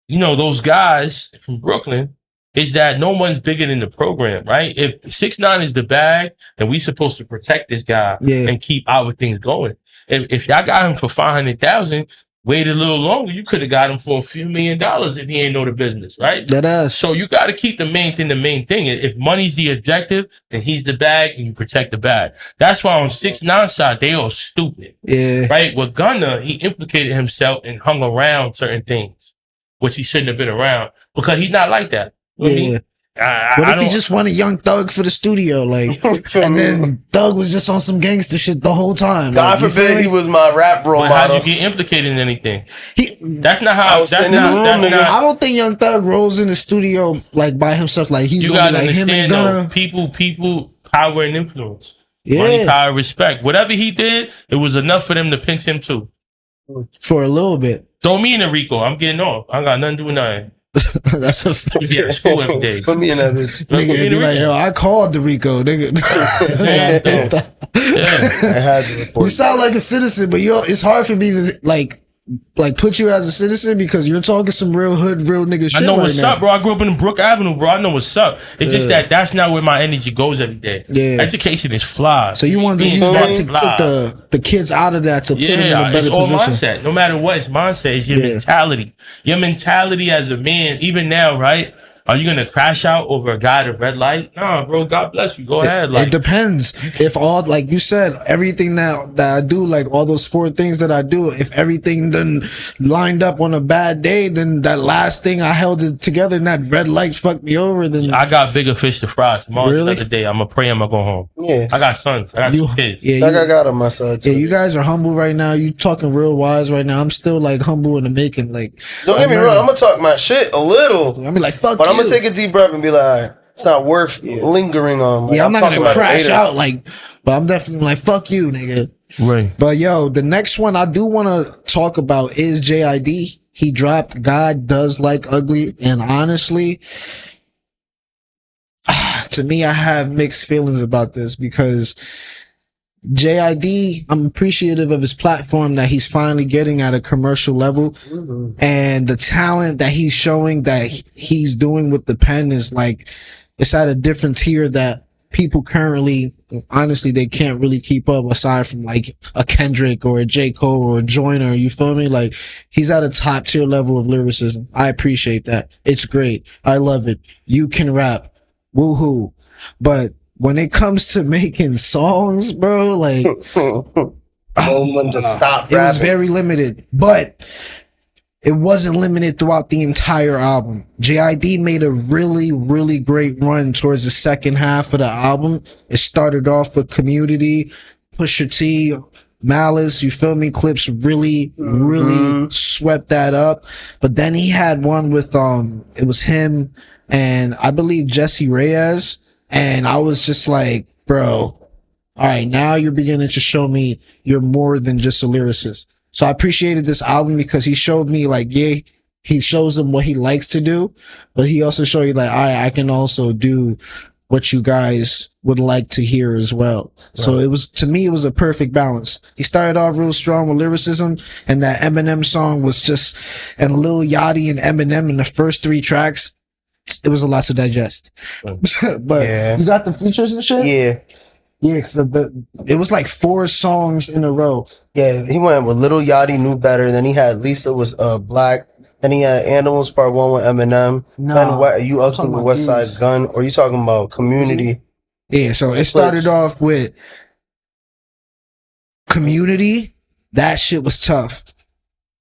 those guys from Brooklyn, is that no one's bigger than the program, right? If 6ix9ine is the bag, and we supposed to protect this guy and keep our things going. If y'all got him for 500,000, waited a little longer, you could have got him for a few $1 million if he ain't know the business, right? So you got to keep the main thing. If money's the objective, then he's the bag and you protect the bag. That's why on 6ix9ine side, they all stupid. Yeah. Right? With Gunna, he implicated himself and hung around certain things, which he shouldn't have been around because he's not like that. You know what I mean? What if he just wanted Young Thug for the studio, like, and then Thug was just on some gangster shit the whole time? God forbid he was my rap role model. How'd you get implicated in anything? That's not how. I don't think Young Thug rolls in the studio like by himself. Like he's gonna be like him and Gunna. People, power and influence. Yeah. Money, power, respect. Whatever he did, it was enough for them to pinch him too. For a little bit. Throw me in the Rico. I'm getting off. I got nothing to do with nothing. That's a fact. Yeah, school every day. Put me in that bitch. Nigga be like, yo, I called the Rico, nigga. Yeah. I had to report. You sound like a citizen, but it's hard for me to like put you as a citizen because you're talking some real hood, real nigga shit. I know right what's now. up, bro. I grew up in Brook Avenue, bro. I know what's up. It's just that's not where my energy goes every day. Yeah. Education is flawed. So you want to use that to put the kids out of that to put them in a better it's all position. mindset. No matter what, it's mindset. It's your mentality. Your mentality as a man, even now, right? Are you gonna crash out over a guy at a red light? Nah, bro. God bless you. Go ahead. Like, it depends. If all, like you said, everything that I do, like all those 4 things that I do, if everything then lined up on a bad day, then that last thing I held it together and that red light fucked me over. Then I got bigger fish to fry. Tomorrow's another day. I'm gonna pray. I'm gonna go home. Yeah, I got sons. I got 2 kids. Yeah, I got on my side too. Yeah, you guys are humble right now. You talking real wise right now. I'm still like humble in the making. Like, don't get me wrong. I'm gonna talk my shit a little. I mean, like, fuck but you. I'm gonna take a deep breath and be like, all right, it's not worth lingering on. Like, I'm not gonna crash out, like, but I'm definitely like, fuck you, nigga. Right. But yo, the next one I do want to talk about is JID. He dropped God Does Like Ugly, and honestly, to me, I have mixed feelings about this because JID, I'm appreciative of his platform that he's finally getting at a commercial level, and the talent that he's showing that he's doing with the pen is like, it's at a different tier that people currently, honestly, they can't really keep up aside from like a Kendrick or a J. Cole or a Joyner. You feel me? Like, he's at a top tier level of lyricism. I appreciate that. It's great. I love it. You can rap. Woohoo. But when it comes to making songs, bro, like, just stop it was very limited, but it wasn't limited throughout the entire album. JID made a really, really great run towards the second half of the album. It started off with Community, Pusha T, Malice, you feel me? Clips really, really swept that up. But then he had one with, it was him and I believe Jesse Reyes. And I was just like, bro, all right, now you're beginning to show me you're more than just a lyricist. So I appreciated this album because he showed me like, yeah, he shows him what he likes to do, but he also showed you like, all right, I can also do what you guys would like to hear as well. Right. So it was, to me, it was a perfect balance. He started off real strong with lyricism, and that Eminem song was just, and Lil Yachty and Eminem in the first 3 tracks, it was a lot to digest. But you got the features and shit? Yeah. Yeah, because it was like 4 songs in a row. Yeah, he went with Lil Yachty, Knew Better. Then he had Lisa was Black. Then he had Animals Part 1 with Eminem. Then You Ugly with West Side Gun. Or you talking about Community? Yeah, so it started off with Community. That shit was tough.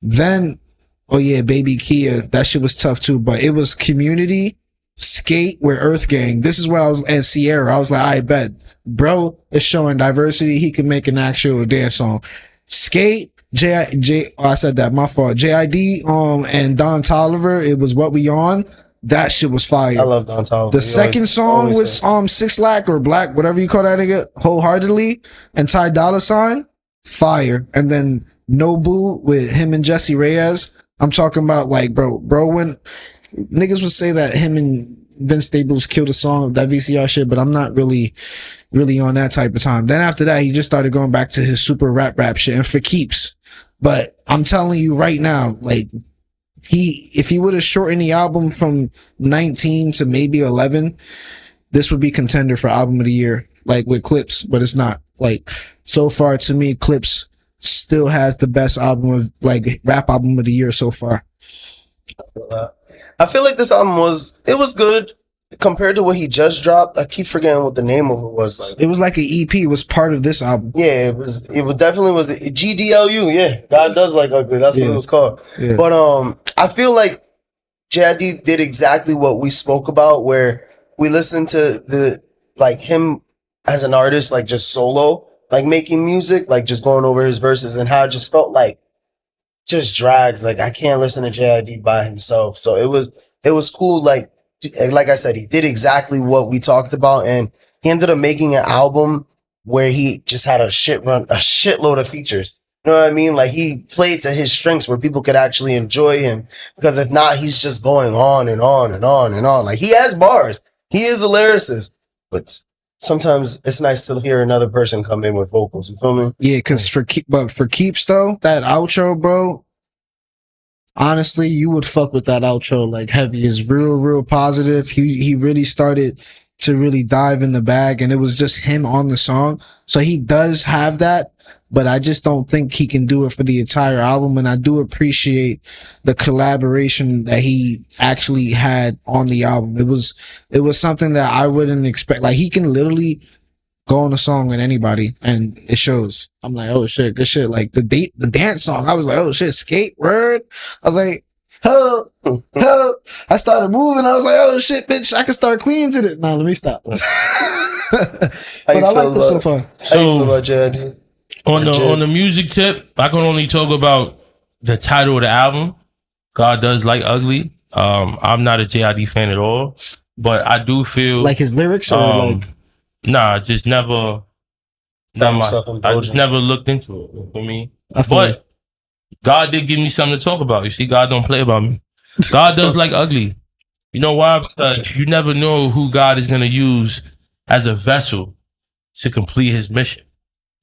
Then, oh yeah, Baby Kia. That shit was tough too. But it was Community, Skate with Earth Gang. This is what I was, and Sierra. I was like, I bet. Bro is showing diversity. He can make an actual dance song. Skate, I said that, my fault. JID, and Don Toliver, it was What We On. That shit was fire. I love Don Toliver. The second song was, 6 Lack or Black, whatever you call that nigga, Wholeheartedly, and Ty Dolla $ign, fire. And then Nobu with him and Jesse Reyes. I'm talking about like, bro, when niggas would say that him and Vince Staples killed a song, that VCR shit, but I'm not really on that type of time. Then after that, he just started going back to his super rap shit, and for keeps. But I'm telling you right now, like, if he would have shortened the album from 19 to maybe 11, this would be contender for album of the year, like with Clips, but it's not. Like, so far to me, Clips still has the best album of, like, rap album of the year so far. I feel like this album was good compared to what he just dropped. I keep forgetting what the name of it was. Like, it was like an EP. It was part of this album. Yeah, it was definitely was the GDLU. Yeah, God Does Like Ugly. That's what it was called. Yeah. But I feel like JID did exactly what we spoke about, where we listened to the like him as an artist, like just solo, like making music, like just going over his verses, and how it just felt like just drags. Like I can't listen to JID by himself. So it was cool. Like I said, he did exactly what we talked about, and he ended up making an album where he just had a shitload of features. You know what I mean? Like he played to his strengths where people could actually enjoy him, because if not, he's just going on and on and on and on. Like he has bars. He is a lyricist, but sometimes it's nice to hear another person come in with vocals. You feel me? Yeah, because for keeps though, that outro, bro. Honestly, you would fuck with that outro like heavy. It's real positive. He really started to really dive in the bag, and it was just him on the song. So he does have that, but I just don't think he can do it for the entire album. And I do appreciate the collaboration that he actually had on the album. It was something that I wouldn't expect. Like he can literally go on a song with anybody and it shows. I'm like, oh shit, good shit. Like the dance song, I was like, oh shit, skate word. I was like, oh. I started moving. I was like, oh shit, bitch, I can start cleaning to it. Nah, let me stop. But I like this so far. How you feel about JID? On the music tip, I can only talk about the title of the album, God Does Like Ugly. I'm not a JID fan at all, but I do feel like his lyrics or like nah, just never. I just never looked into it. You feel me? But God did give me something to talk about. You see, God don't play about me. God does like ugly. You know why? Because you never know who God is going to use as a vessel to complete his mission.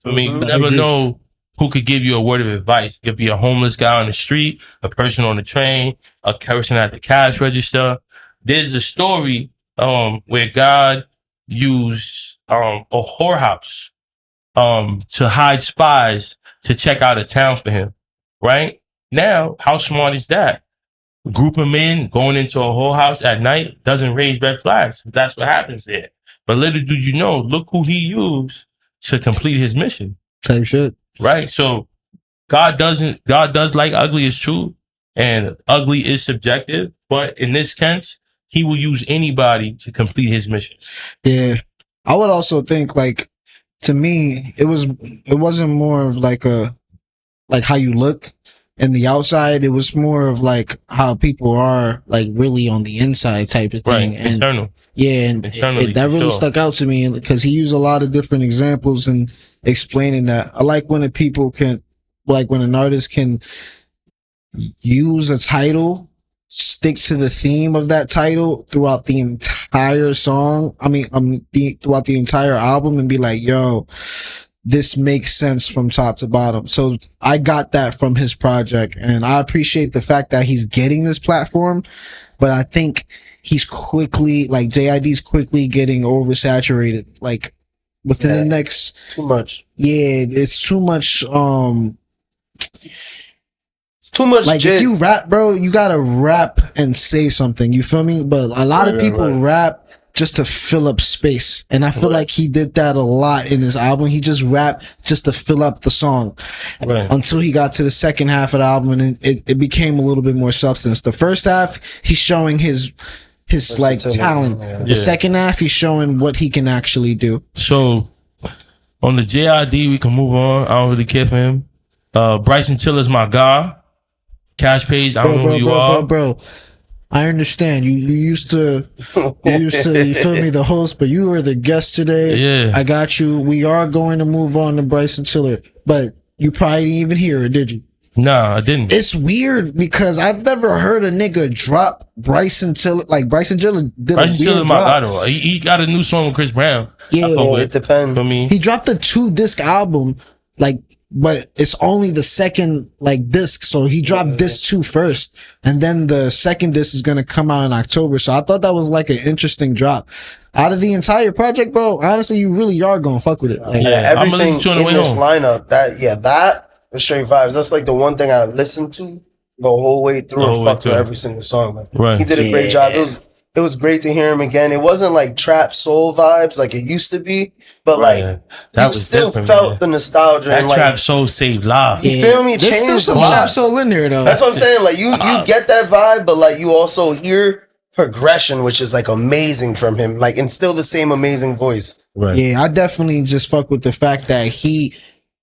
For me, you never know who could give you a word of advice. It could be a homeless guy on the street, a person on the train, a person at the cash register. There's a story where God used a whorehouse to hide spies to check out a town for him. Right? Now, how smart is that? A group of men going into a whorehouse at night doesn't raise red flags. That's what happens there. But little did you know, look who he used to complete his mission. Same shit. Right? So God does like ugly is true, and ugly is subjective. But in this sense, he will use anybody to complete his mission. Yeah. I would also think, like, to me, it wasn't more of like how you look in the outside. It was more of like how people are like really on the inside type of thing. Right. And internal. Yeah. And that really stuck out to me because he used a lot of different examples and explaining that. I like when when an artist can use a title, stick to the theme of that title throughout the entire song. Throughout the entire album, and be like, yo, this makes sense from top to bottom. So I got that from his project, and I appreciate the fact that he's getting this platform, but I think he's quickly, like JID's quickly getting oversaturated. Like within the next, too much. Yeah, it's too much. It's too much. Like if you rap, bro, you gotta rap and say something. You feel me? But a lot of people rap just to fill up space, and I feel like he did that a lot in his album. He just rapped just to fill up the song until he got to the second half of the album, and it became a little bit more substance. The first half, he's showing his like talent. Yeah. The second half, he's showing what he can actually do. So on the JID, we can move on. I don't really care for him. Bryson Tiller is my guy. Kaash Paige, I don't know who you are. Bro. I understand. You used to, you feel me, the host, but you were the guest today. Yeah. I got you. We are going to move on to Bryson Tiller, but you probably didn't even hear it, did you? Nah, I didn't. It's weird because I've never heard a nigga drop Bryson Tiller. Like Bryson Tiller did Bryson Tiller, my drop. idol. He got a new song with Chris Brown. Yeah, it depends. For me, he dropped a 2-disc album, like, but it's only the second like disc. So he dropped disc 2 first, and then the second disc is gonna come out in October. So I thought that was like an interesting drop. Out of the entire project, bro, honestly, you really are gonna fuck with it. Like, everything in this lineup, that was straight vibes. That's like the one thing I listened to the whole way through and fucked with every single song. Man. He did a great job. It was great to hear him again. It wasn't like trap soul vibes like it used to be, but like you still felt the nostalgia. That and, like, trap soul saved lives. You feel me? There's still some trap soul in there though. That's what I'm saying. Like you get that vibe, but like you also hear progression, which is like amazing from him, like, and still the same amazing voice. Right. Yeah, I definitely just fuck with the fact that he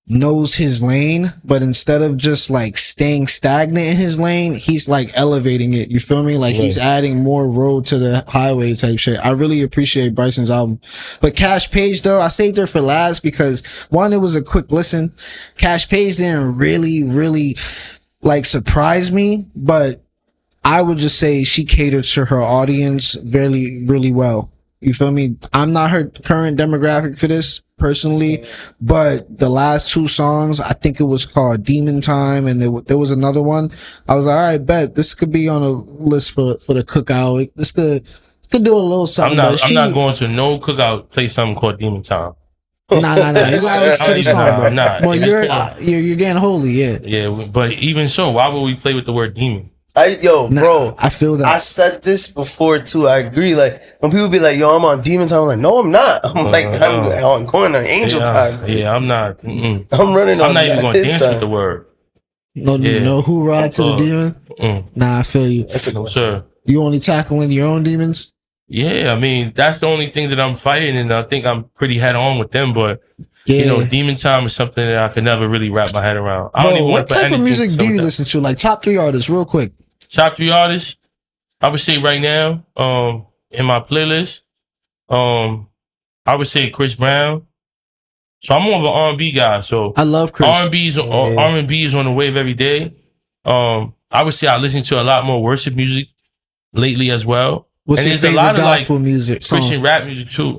knows his lane, but instead of just like staying stagnant in his lane, he's like elevating it. You feel me? Like he's adding more road to the highway type shit. I really appreciate Bryson's album. But Kaash Paige though, I saved her for last because one, it was a quick listen. Kaash Paige didn't really like surprise me, but I would just say she catered to her audience really well. You feel me? I'm not her current demographic for this personally, but the last two songs, I think it was called Demon Time, and there was another one. I was like, all right, bet this could be on a list for the cookout. This could do a little something. I'm not going to no cookout. Play something called Demon Time. Nah. You gotta listen to the song, bro. Nah. Well, you're getting holy, yeah. Yeah, but even so, why would we play with the word demon? Bro, I feel that. I said this before too. I agree. Like when people be like, "Yo, I'm on demon time," I'm like, "No, I'm not." I'm I'm going on angel time. Man. Yeah, I'm not. I'm running. I'm not even going to dance time. with the word. No hoorah to the demon. Nah, I feel you. Sure. You only tackling your own demons. Yeah, I mean that's the only thing that I'm fighting, and I think I'm pretty head on with them. But you know, demon time is something that I could never really wrap my head around. I don't even what type of music do you listen to? Like top 3 artists, real quick. Top 3 artists, I would say right now, in my playlist, I would say Chris Brown. So I'm more of an R&B guy. So I love Chris. R&B is on the wave every day. I would say I listen to a lot more worship music lately as well. What's your favorite gospel music? Christian rap music too.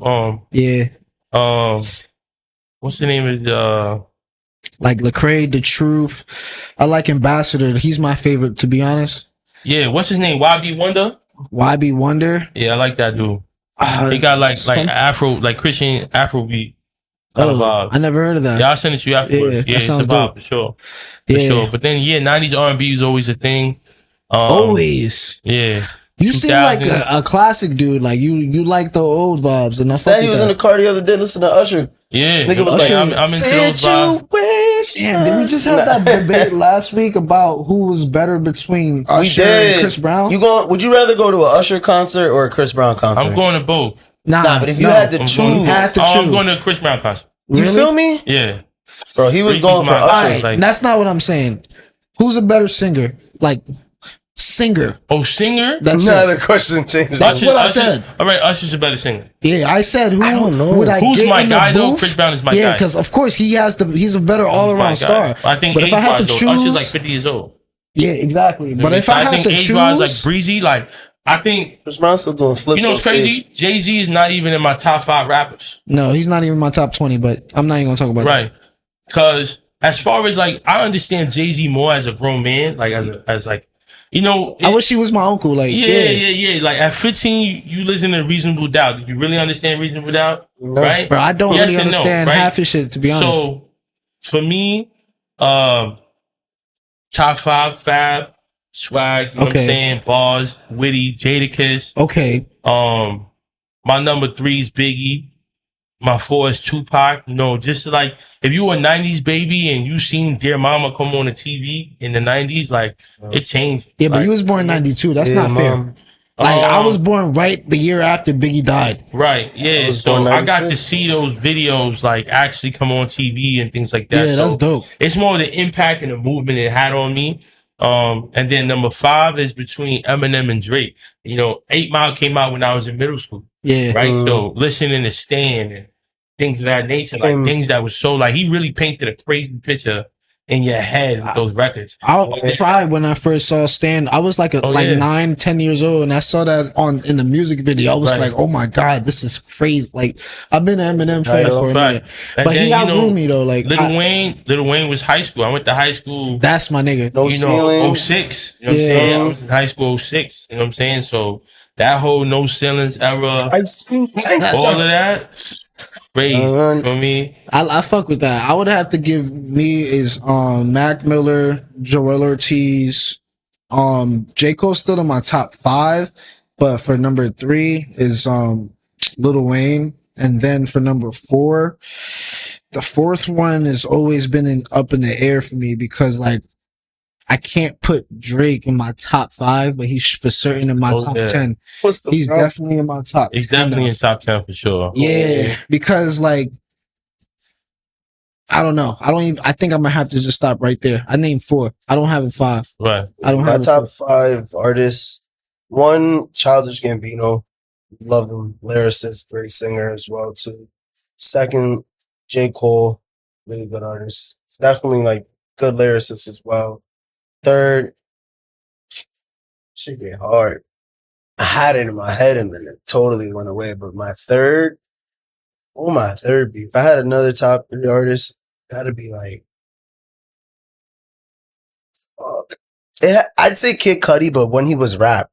What's the name of like Lecrae, The Truth. I like Ambassador. He's my favorite, to be honest. Yeah, what's his name? YB Wonder? YB Wonder? Yeah, I like that dude. He got like Afro, like Christian Afro beat. I never heard of that. Yeah, I'll send it to you afterwards. Yeah, that sounds dope. For sure. For sure. But then, 90s R&B is always a thing. Always. Yeah. You seem like a classic dude. Like you like the old vibes. And I said he was in the car the other day listening to Usher. Yeah, nigga was Usher, like, I'm into those vibes. Damn, did we just have that debate last week about who was better between Usher and Chris Brown? Would you rather go to an Usher concert or a Chris Brown concert? I'm going to both. Nah, but if you had to choose, I'm going to a Chris Brown concert. Really? You feel me? Yeah, bro, he was going for Usher. Right, that's not what I'm saying. Who's a better singer? Like singer. Oh, singer? That's the question changed. That's what I said. All right, Usher's a better singer. Yeah, I said who? I don't know. Who's my guy though? Chris Brown is my guy. Yeah, because of course he's a better all around star. I think, but if I had to choose, Usher's like 50 years old. Yeah, exactly. But if I had to choose, like Breezy, like I think Chris Brown's still doing flips. You know what's crazy? Jay-Z is not even in my top 5 rappers. No, he's not even my top 20. But I'm not even gonna talk about that. Right? Because as far as like, I understand Jay-Z more as a grown man, like as like. You know, I wish he was my uncle. Like, yeah. Like at 15, you listen to Reasonable Doubt. Did you really understand Reasonable Doubt? No. Right? Bro, I don't really understand half his shit, to be honest. So for me, top 5 Fab, Swag, you know what I'm saying? Bars, Witty, Jadakiss. Okay. My number 3 is Biggie. My 4 is Tupac. You know, just like if you were a 90s baby and you seen Dear Mama come on the TV in the 90s, like it changed. Yeah, but like, you was born in 92. That's not fair. Like I was born right the year after Biggie died. Right. Yeah. So I got to see those videos like actually come on TV and things like that. Yeah, that's dope. It's more the impact and the movement it had on me. And then number 5 is between Eminem and Drake. You know, 8 Mile came out when I was in middle school. Yeah. Right. So listening to Stan and things of that nature, like things that was so like he really painted a crazy picture in your head with those records. I tried when I first saw Stan. I was like 9, 10 years old, and I saw that in the music video. I was like, oh my god, this is crazy. Like I've been an Eminem fan for a minute, but then, he outgrew me though. Like Lil Wayne was high school. I went to high school. That's my nigga. 06. You know what I'm saying? I was in high school 06. You know what I'm saying? So that whole No Ceilings era, all of that. Crazy. For me, I fuck with that. I would have to give me is Mac Miller, Joel Ortiz, J. Cole still in my top 5, but for number 3 is Lil Wayne, and then for number 4, the 4th one has always been up in the air for me because like I can't put Drake in my top 5, but he's for certain in my top 10. He's definitely in my top 10. He's definitely in top 10 for sure. Yeah, because like, I don't know. I think I'm gonna have to just stop right there. I named 4. I don't have a 5. Right. I don't My have top 5 artists. 1, Childish Gambino. Love him. Lyricist, great singer as well too. 2nd, J. Cole. Really good artist. Definitely like good lyricist as well. 3rd, shit get hard. I had it in my head and then it totally went away. But my 3rd, my 3rd be? If I had another top 3 artists, gotta be like, fuck. I'd say Kid Cudi, but when he was rap.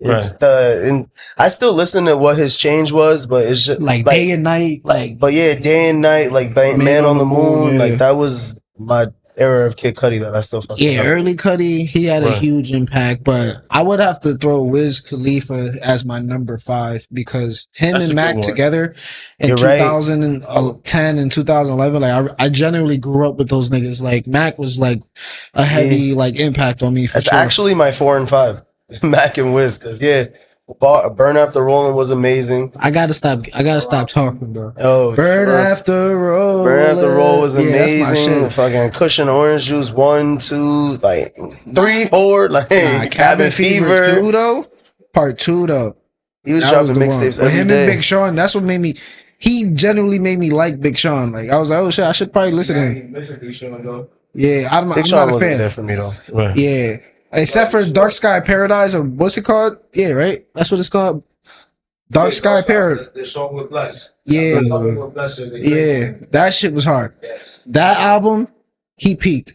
It's right. I still listen to what his change was, but it's just like Day and Night, like. But yeah, Day and Night, like Man on the Moon, like that was my era of Kid Cudi that I still fucking love. Early Cudi, he had a huge impact, but I would have to throw Wiz Khalifa as my number 5 because him and Mac together in 2010 and 2011, like I generally grew up with those niggas. Like Mac was like a heavy like impact on me for It's sure. actually my 4 and 5, Mac and Wiz, because Burn After Rolling was amazing. I gotta stop talking, bro. Oh, Burn After Roll. Burn After Roll was amazing. That's my shit. Fucking Cushion Orange Juice 1, 2, like 3, 4, like Cabin Fever 2 though. Part 2 though. He was dropping mixtapes every him day. And Big Sean, that's what made me. He genuinely made me like Big Sean. Like I was like, oh shit, I should probably listen to him. Yeah, I'm not a fan. There for me though. Right. Yeah. Except for Dark Sky Paradise, or what's it called? Yeah, right? That's what it's called. Dark Sky Paradise. The song with Bless. Yeah. Yeah. That shit was hard. Yes. That album, he peaked.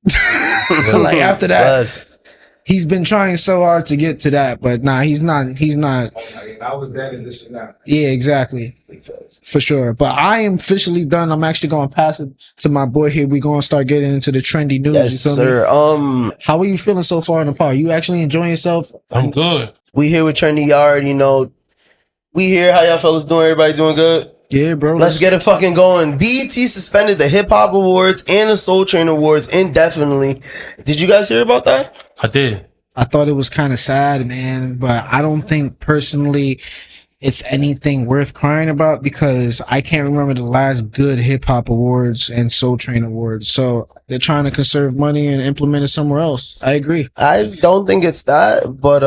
Like after that, he's been trying so hard to get to that, but nah, he's not. I was that and this is that. Yeah, exactly. For sure. But I am officially done. I'm actually going to pass it to my boy here. We're going to start getting into the trendy news. Yes, you feel sir. Me? How are you feeling so far in the part? You actually enjoying yourself? I'm good. We here with trendy. Y'all already know. We here. How y'all fellas doing? Everybody doing good? Yeah, bro. Let's get it fucking going. BET suspended the Hip Hop Awards and the Soul Train Awards indefinitely. Did you guys hear about that? I did. I thought it was kind of sad, man, but I don't think personally it's anything worth crying about because I can't remember the last good hip hop awards and Soul Train awards. So they're trying to conserve money and implement it somewhere else. I agree. I don't think it's that, but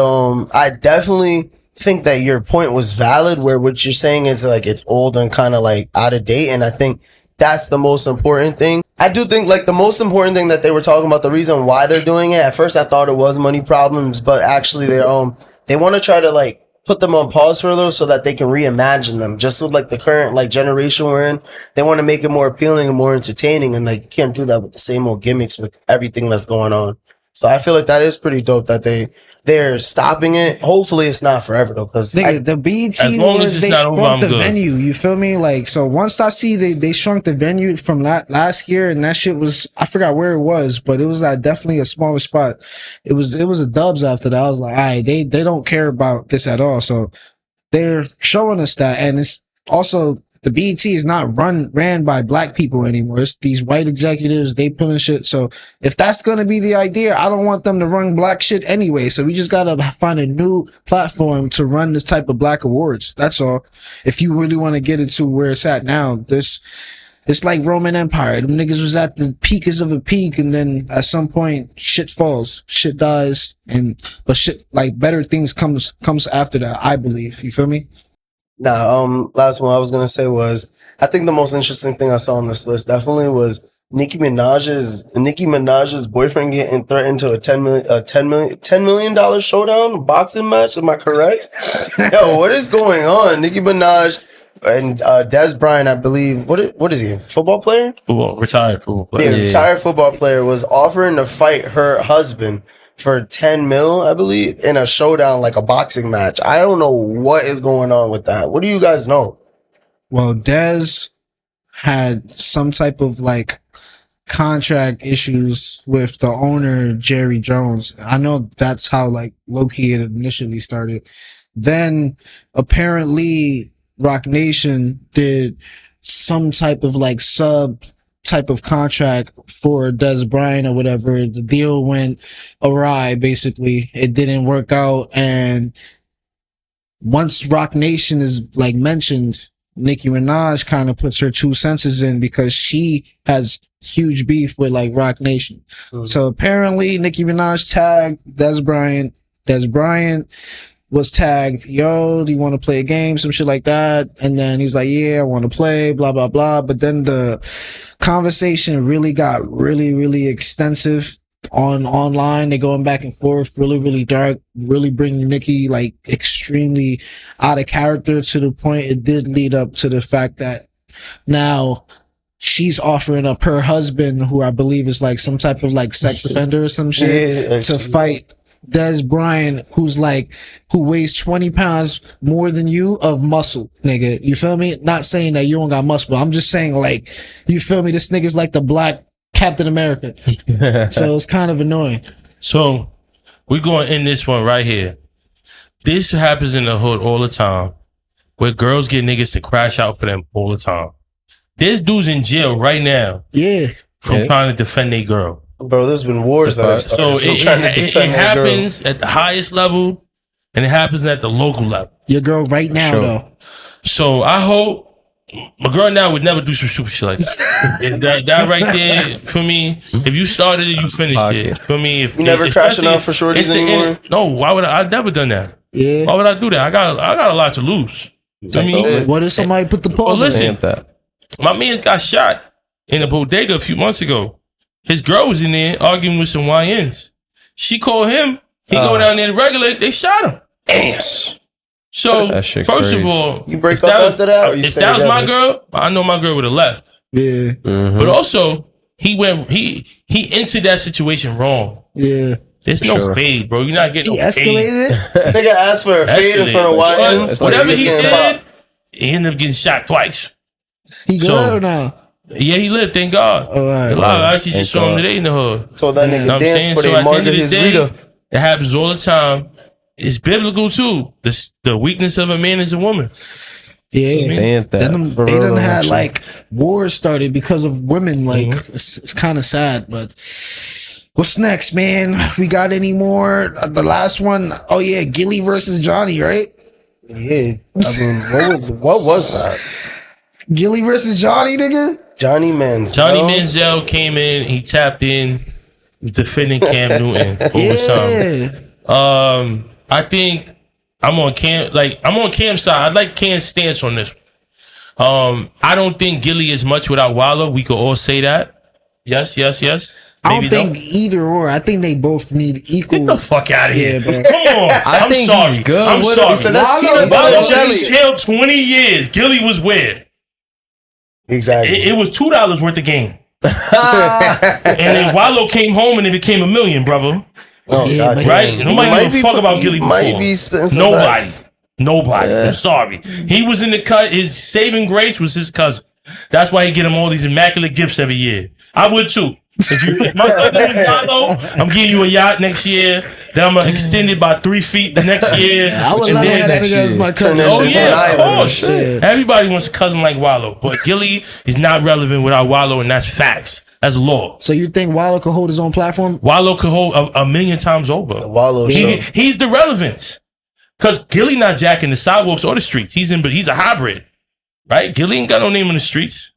I definitely think that your point was valid where what you're saying is like it's old and kind of like out of date, and I think that's the most important thing. I do think like the most important thing that they were talking about, the reason why they're doing it, at first I thought it was money problems, but actually they want to try to like put them on pause for a little so that they can reimagine them. Just with like the current like generation we're in, they want to make it more appealing and more entertaining, and like you can't do that with the same old gimmicks with everything that's going on. So I feel like that is pretty dope that they're stopping it. Hopefully it's not forever though, because the BET Awards, they shrunk the venue. You feel me? Like, so once I see they shrunk the venue from last year, and that shit was, I forgot where it was, but it was definitely a smaller spot. It was a Dubs after that. I was like, all right, they don't care about this at all. So they're showing us that, and it's also. The BET is not ran by black people anymore. It's these white executives, they pulling shit. So if that's going to be the idea, I don't want them to run black shit anyway. So we just got to find a new platform to run this type of black awards. That's all. If you really want to get it to where it's at now, it's like Roman Empire. Them niggas was at the peakest of a peak, and then at some point shit falls, shit dies, but shit like better things comes after that, I believe. You feel me? Nah, last one I was gonna say was, I think the most interesting thing I saw on this list definitely was Nicki Minaj's boyfriend getting threatened to a $10 million showdown boxing match. Am I correct? Yo, what is going on? Nicki Minaj and Bryant, I believe. What is he? A football player? Retired football player. Yeah, retired football player was offering to fight her husband for 10 mil, I believe, in a showdown, like a boxing match. I don't know what is going on with that. What do you guys know? Well, Dez had some type of like contract issues with the owner, Jerry Jones. I know that's how like low-key it initially started. Then apparently Rock Nation did some type of like sub type of contract for Des Bryant or whatever. The deal went awry, basically. It didn't work out. And once Rock Nation is like mentioned, Nicki Minaj kind of puts her 2 cents in because she has huge beef with like Rock Nation. So apparently Nicki Minaj tagged Des Bryant. Des Bryant was tagged, yo, do you want to play a game? Some shit like that. And then he was like, yeah, I want to play, blah, blah, blah. But then the conversation really got really extensive online. They're going back and forth, really dark, really bringing Nicki like extremely out of character to the point it did lead up to the fact that now she's offering up her husband, who I believe is like some type of like sex offender or some shit, to fight Des Bryant, who weighs 20 pounds more than you of muscle, nigga. You feel me? Not saying that you don't got muscle, but I'm just saying, like, you feel me? This nigga's like the black Captain America. So it's kind of annoying. So we're going to end this one right here. This happens in the hood all the time, where girls get niggas to crash out for them all the time. This dude's in jail right now. Yeah. From trying to defend a girl. Bro, there's been wars that have started. So it happens at the highest level, and it happens at the local level. Your girl right now, though. So I hope my girl now would never do some stupid shit like that. that right there, for me, if you started it, you finished it. For me, if you never crashing out for shorties anymore? No, why would I've never done that. Yeah. Why would I do that? I got a lot to lose. I mean, what if somebody put the pause? Well, listen, my man's got shot in a bodega a few months ago. His girl was in there arguing with some YNs. She called him. He go down there to regulate. They shot him. Damn. So, first of all, you break up after that? Or you if that was my girl, I know my girl would have left. Yeah. Mm-hmm. But also, he entered that situation wrong. Yeah. There's no fade, bro. You're not getting he no fade. escalated it? Nigga asked for a fade in front of YNs. Whatever he did, he ended up getting shot twice. He good or not? Yeah, he lived, thank God. All right. A lot of actually just saw him today in the hood. Told that nigga dance for so they martyred his Rita. It happens all the time. It's biblical too. The weakness of a man is a woman. Yeah, they done had like wars started because of women. Like it's kind of sad, but what's next, man? We got any more? The last one, oh yeah, Gillie versus Johnny, right? Yeah, I mean, what was that? Gillie versus Johnny, nigga. Johnny Manziel came in. He tapped in, defending Cam Newton over something. I think I'm on Cam's side. I like Cam's stance on this. I don't think Gillie is much without Wallo. We could all say that. Yes. I don't think either or. I think they both need equal. Get the fuck out of here, bro. Come on. I'm sorry. I'm sorry. Wallo was jailed 20 years. Gillie was where? Exactly. It was $2 worth of game. And then Wallo came home and it became $1 million, brother. Oh, yeah, God, right? Nobody give a fuck about Gillie before. Nobody. I'm sorry. He was in the cut. His saving grace was his cousin. That's why he get him all these immaculate gifts every year. I would too. If my cousin is Wallo, I'm giving you a yacht next year. Then I'm gonna extend it by 3 feet the next year. I would love that nigga as my cousin. Oh yeah, of course. Everybody wants a cousin like Wallo, but Gillie is not relevant without Wallo, and that's facts. That's law. So you think Wallo could hold his own platform? Wallo could hold a million times over. Wallo, he's the relevance. Because Gillie not jacking the sidewalks or the streets. He's a hybrid, right? Gillie ain't got no name in the streets.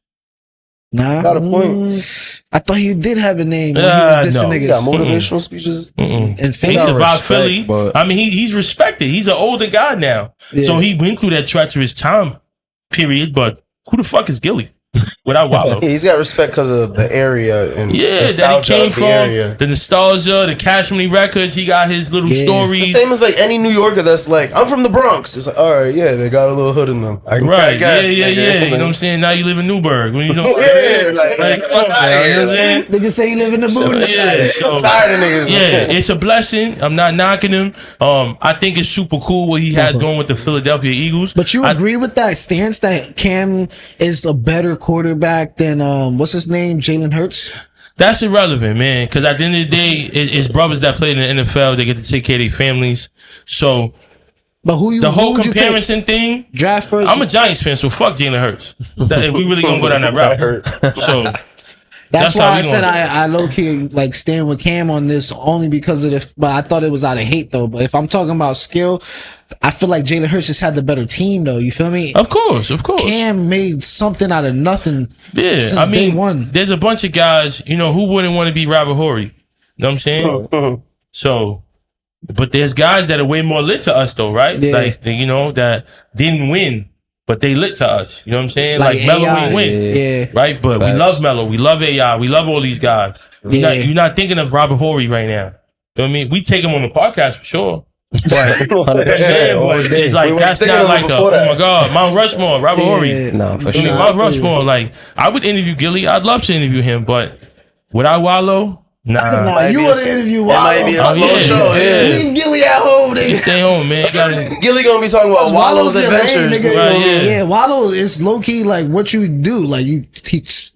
Nah, got a point. I thought he did have a name. When he was dissing niggas. He got motivational speeches. And he survived Philly. I mean, he's respected. He's an older guy now, so he went through that treacherous time period. But who the fuck is Gillie without Wallo? Yeah, he's got respect because of the area and that he came from. The nostalgia, the Cash Money records. He got his little stories. It's the same as like any New Yorker that's like, I'm from the Bronx. It's like, all right, yeah, they got a little hood in them. I guess, yeah. You know what I'm saying? Now you live in Newburgh. You know, niggas say you live in the booty. I'm tired of niggas. Yeah, it's a blessing. I'm not knocking him. I think it's super cool what he has going with the Philadelphia Eagles. But you agree with that stance that Cam is a better quarterback than what's his name, Jalen Hurts? That's irrelevant, man. Because at the end of the day, it's brothers that play in the NFL. They get to take care of their families. So, but the whole comparison thing? Draft first. I'm a Giants fan, so fuck Jalen Hurts. We really gonna go down that route. So, That's why how I we said gonna- I low key like stand with Cam on this only because of the. But I thought it was out of hate though. But if I'm talking about skill, I feel like Jalen Hurts just had the better team though. You feel me? Of course. Cam made something out of nothing. Yeah, since I mean, day one. there's a bunch of guys, who wouldn't want to be Robert Horry? You know what I'm saying? So, but there's guys that are way more lit to us though, right? Yeah. Like, that didn't win, but they lit to us. You know what I'm saying? Like Melo AI, ain't win. Yeah. Right? But we love Melo. We love AI. We love all these guys. You're not thinking of Robert Horry right now. You know what I mean? We take him on the podcast for sure. But, but it's like, that's not like oh my God, Mount Rushmore, Robert Horry. Nah, for I mean, sure. Mount Rushmore, like, I would interview Gillie. I'd love to interview him, but would I Wallo? Nah. You want to interview Wallo? It might be a Oh, little yeah. show. Yeah. Leave Gillie at home, nigga. Stay home, man. You gotta, Gillie gonna be talking about Wallo's your lane, adventures. nigga. Right, yeah. Yeah, Wallo is low key like what you do. Like he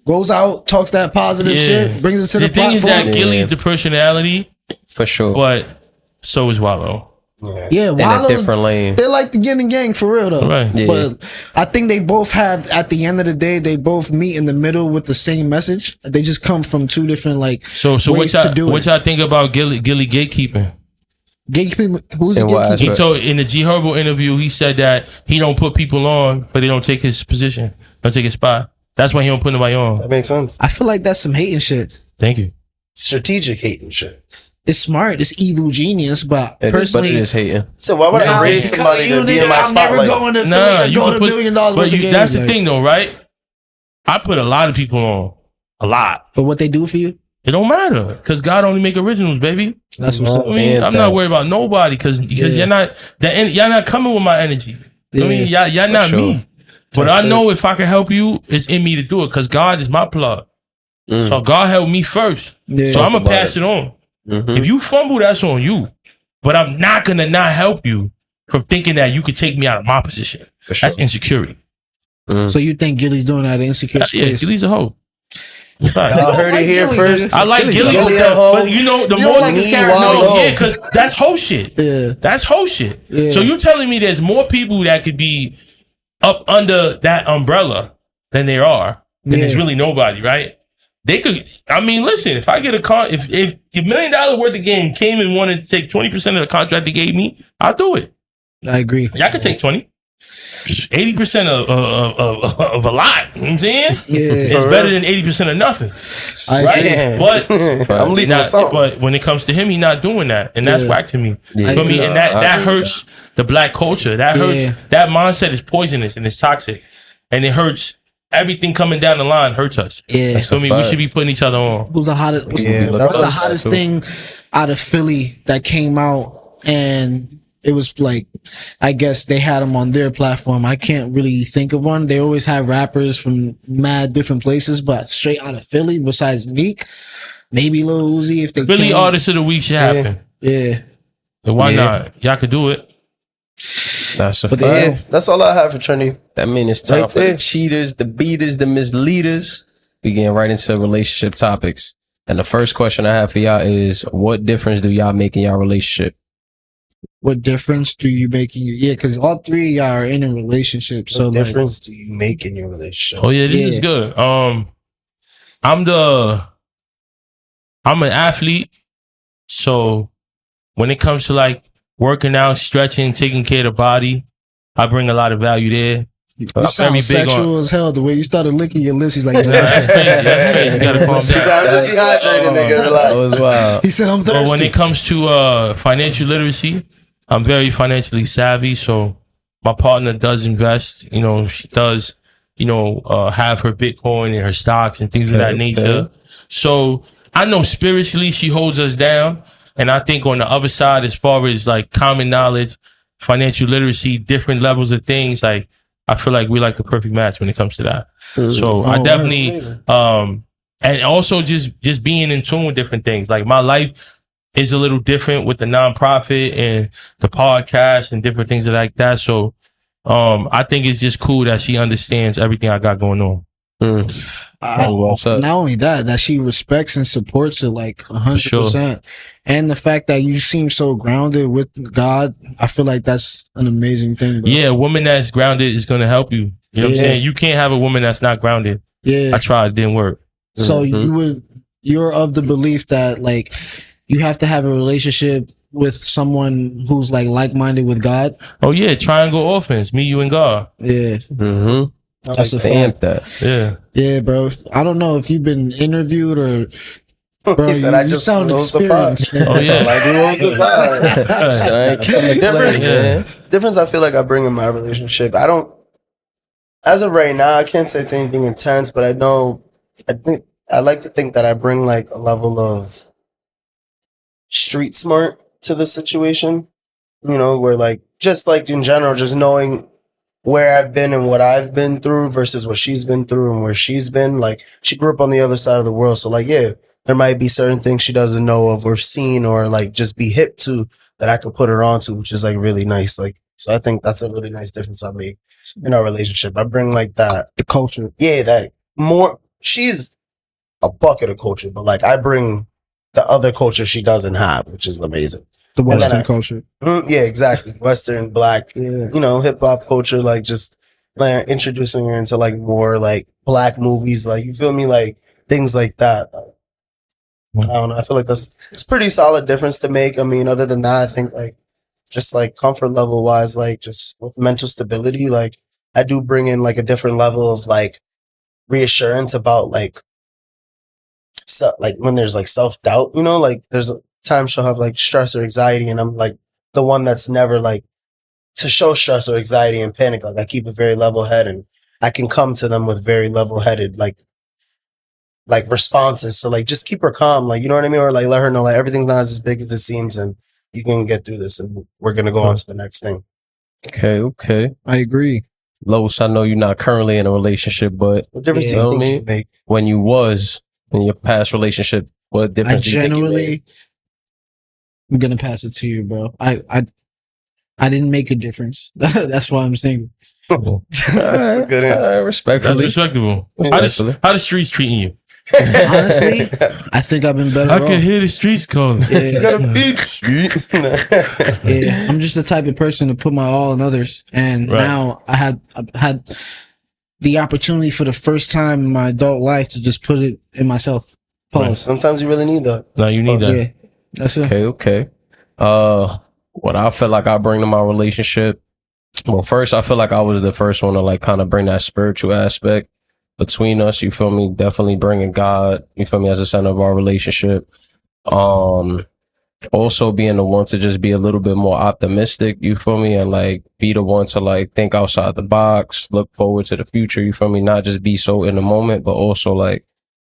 goes out, talks that positive shit, brings it to the thing platform. is that Gillie's the personality, For sure. but so is Wallo. Yeah, in a Wallo's different lane. They're like the yin and yang for real though. Right. Yeah. But I think they both have, at the end of the day, they both meet in the middle with the same message. They just come from two different So ways what to do what it. y'all think about Gillie gatekeeping? Gatekeeping, who's the And what gatekeeper? He Right. told in the G Herbo interview, he said that he don't put people on, but they don't take his position, don't take his spot. That's why he don't put nobody on. That makes sense. I feel like that's some hating shit. Thank you. Strategic hate and shit. It's smart, it's evil genius, but But personally, it is hating. So why would I raise somebody to be in my I'm never spotlight? going to Philly Nah, to you go can to put, $1 million worth but of games. that's the like- thing though, right? I put a lot of people on, a lot. But what they do for you, It don't matter because God only make originals, baby. that's what's I up. mean, I'm not worried about nobody because you're not y'all not coming with my energy. I mean, y'all not sure. me. But I know if I can help you, it's in me to do it because God is my plug. So God helped me first. Yeah. So I'm gonna about pass it. it on. Mhm. If you fumble, that's on you. But I'm not gonna not help you from thinking that you could take me out of my position. For sure. That's insecurity. So you think Gillie's doing that insecure Yeah, space? Gillie's a hoe. Y'all heard it here Gillie, first. I like Gillie, Gillie at home. but the You more don't like his character? no, yeah, because that's whole shit. Yeah. That's whole shit. Yeah. So you telling me there's more people that could be up under that umbrella than there are, and there's Yeah. really nobody, right? They could. I mean, listen. If I get if $1 million worth of game came and wanted to take 20% of the contract they gave me, I'll do it. I agree. Y'all could take 20. 80% of a lot. You know what I'm saying? Yeah. It's better than 80% of nothing. I Right? agree. But I'm leaving not, with something. but when it comes to him, he's not doing that, and that's Yeah. whack to me. Yeah. You know what I mean? And that I agree with hurts the black culture. That hurts. Yeah. That mindset is poisonous and it's toxic, and it hurts. Everything coming down the line hurts us. Yeah. So I mean, we should be putting each other on. Who's the hottest? What's, Yeah, what's that the was- hottest thing out of Philly that came out and it was like, I guess they had them on their platform. I can't really think of one. They always have rappers from mad different places, but straight out of Philly, besides Meek, maybe Lil Uzi if they Philly can. Artist of the Week should happen. Yeah. And why Yeah. not? Y'all could do it. That's a But fact. Yeah, that's all I have for Trinity. That means it's time Right for there. the cheaters, the beaters, the misleaders. We getting right into relationship topics. And the first question I have for y'all is, what difference do y'all make in y'all relationship? What difference do you make in your, yeah, because all three of y'all are in a relationship. So What like, difference do you make in your relationship? Oh yeah, this is Yeah. good. I'm an athlete, so when it comes to like working out, stretching, taking care of the body, I bring a lot of value there. you I'm sound very big sexual as hell. The way you started licking your lips, he's like, Nah, that's crazy. That's crazy. You gotta calm He said, down. I'm just dehydrated, nigga. That Relax. was wild. he said, I'm But thirsty. when it comes to financial literacy, I'm very financially savvy. So my partner does invest. You know, she does. You know, have her Bitcoin and her stocks and things of that Okay, nature. okay. So I know spiritually she holds us down, and I think on the other side, as far as like common knowledge, financial literacy, different levels of things, like I feel like we're like the perfect match when it comes to that. So I Oh, definitely, that's amazing. and also just being in tune with different things. Like my life is a little different with the nonprofit and the podcast and different things like that. So, I think it's just cool that she understands everything I got going on. well said. Not only that she respects and supports it like 100%. And the fact that you seem so grounded with God, I feel like that's an amazing thing. Bro. Yeah, a woman that's grounded is going to help you. You know what I'm Yeah. saying? You can't have a woman that's not grounded. Yeah. I tried, it didn't work. So you're of the belief that like you have to have a relationship with someone who's like-minded with God. Oh yeah, triangle offense, me, you, and God. Yeah. That's a Stamp fact. that. Yeah, bro. I don't know if you've been interviewed or. Bro, he said, you sound experienced. Oh yeah, I do hold the vibe. Difference I feel like I bring in my relationship. I don't, as of right now, I can't say it's anything intense, but I like to think that I bring like a level of street smart to the situation, you know, where like, just like in general, just knowing where I've been and what I've been through versus what she's been through and where she's been. Like, she grew up on the other side of the world. So like, yeah, there might be certain things she doesn't know of or seen or like just be hip to that I could put her onto, which is like really nice. Like, so I think that's a really nice difference I make in our relationship. I bring like that. The culture. Yeah, that more, she's a bucket of culture, but like I bring the other culture she doesn't have, which is amazing. The Western culture. Yeah, exactly. Western, black, you know, hip hop culture, like just like introducing her into like more like black movies, like you feel me, like things like that. I don't know. I feel like it's a pretty solid difference to make. I mean, other than that, I think like just like comfort level wise, like just with mental stability, like I do bring in like a different level of like reassurance about like like when there's like self doubt, you know, like there's times she'll have like stress or anxiety, and I'm like the one that's never like to show stress or anxiety and panic. Like I keep a very level head, and I can come to them with very level headed like responses. So like just keep her calm, like you know what I mean, or like let her know like everything's not as big as it seems, and you can get through this, and we're gonna go on to the next thing. Okay. I agree. Los, I know you're not currently in a relationship, but What difference do you think you make? When you was in your past relationship, what difference do you think you made? I'm gonna pass it to you, bro. I didn't make a difference. That's why I'm single. That's a good answer. Respectfully. That's respectable. How the streets treating you? Honestly, I think I've been better. I can hear the streets calling. Yeah. You gotta beat street. Yeah, I'm just the type of person to put my all in others, and now I've had the opportunity for the first time in my adult life to just put it in myself. Pause. Sometimes you really need that. No, you need that. Yeah, that's it. Okay. What I feel like I bring to my relationship. Well, first, I feel like I was the first one to like kind of bring that spiritual aspect between us. You feel me? Definitely bringing God, you feel me, as the center of our relationship. Also being the one to just be a little bit more optimistic, you feel me, and like be the one to like think outside the box, look forward to the future, you feel me, not just be so in the moment, but also like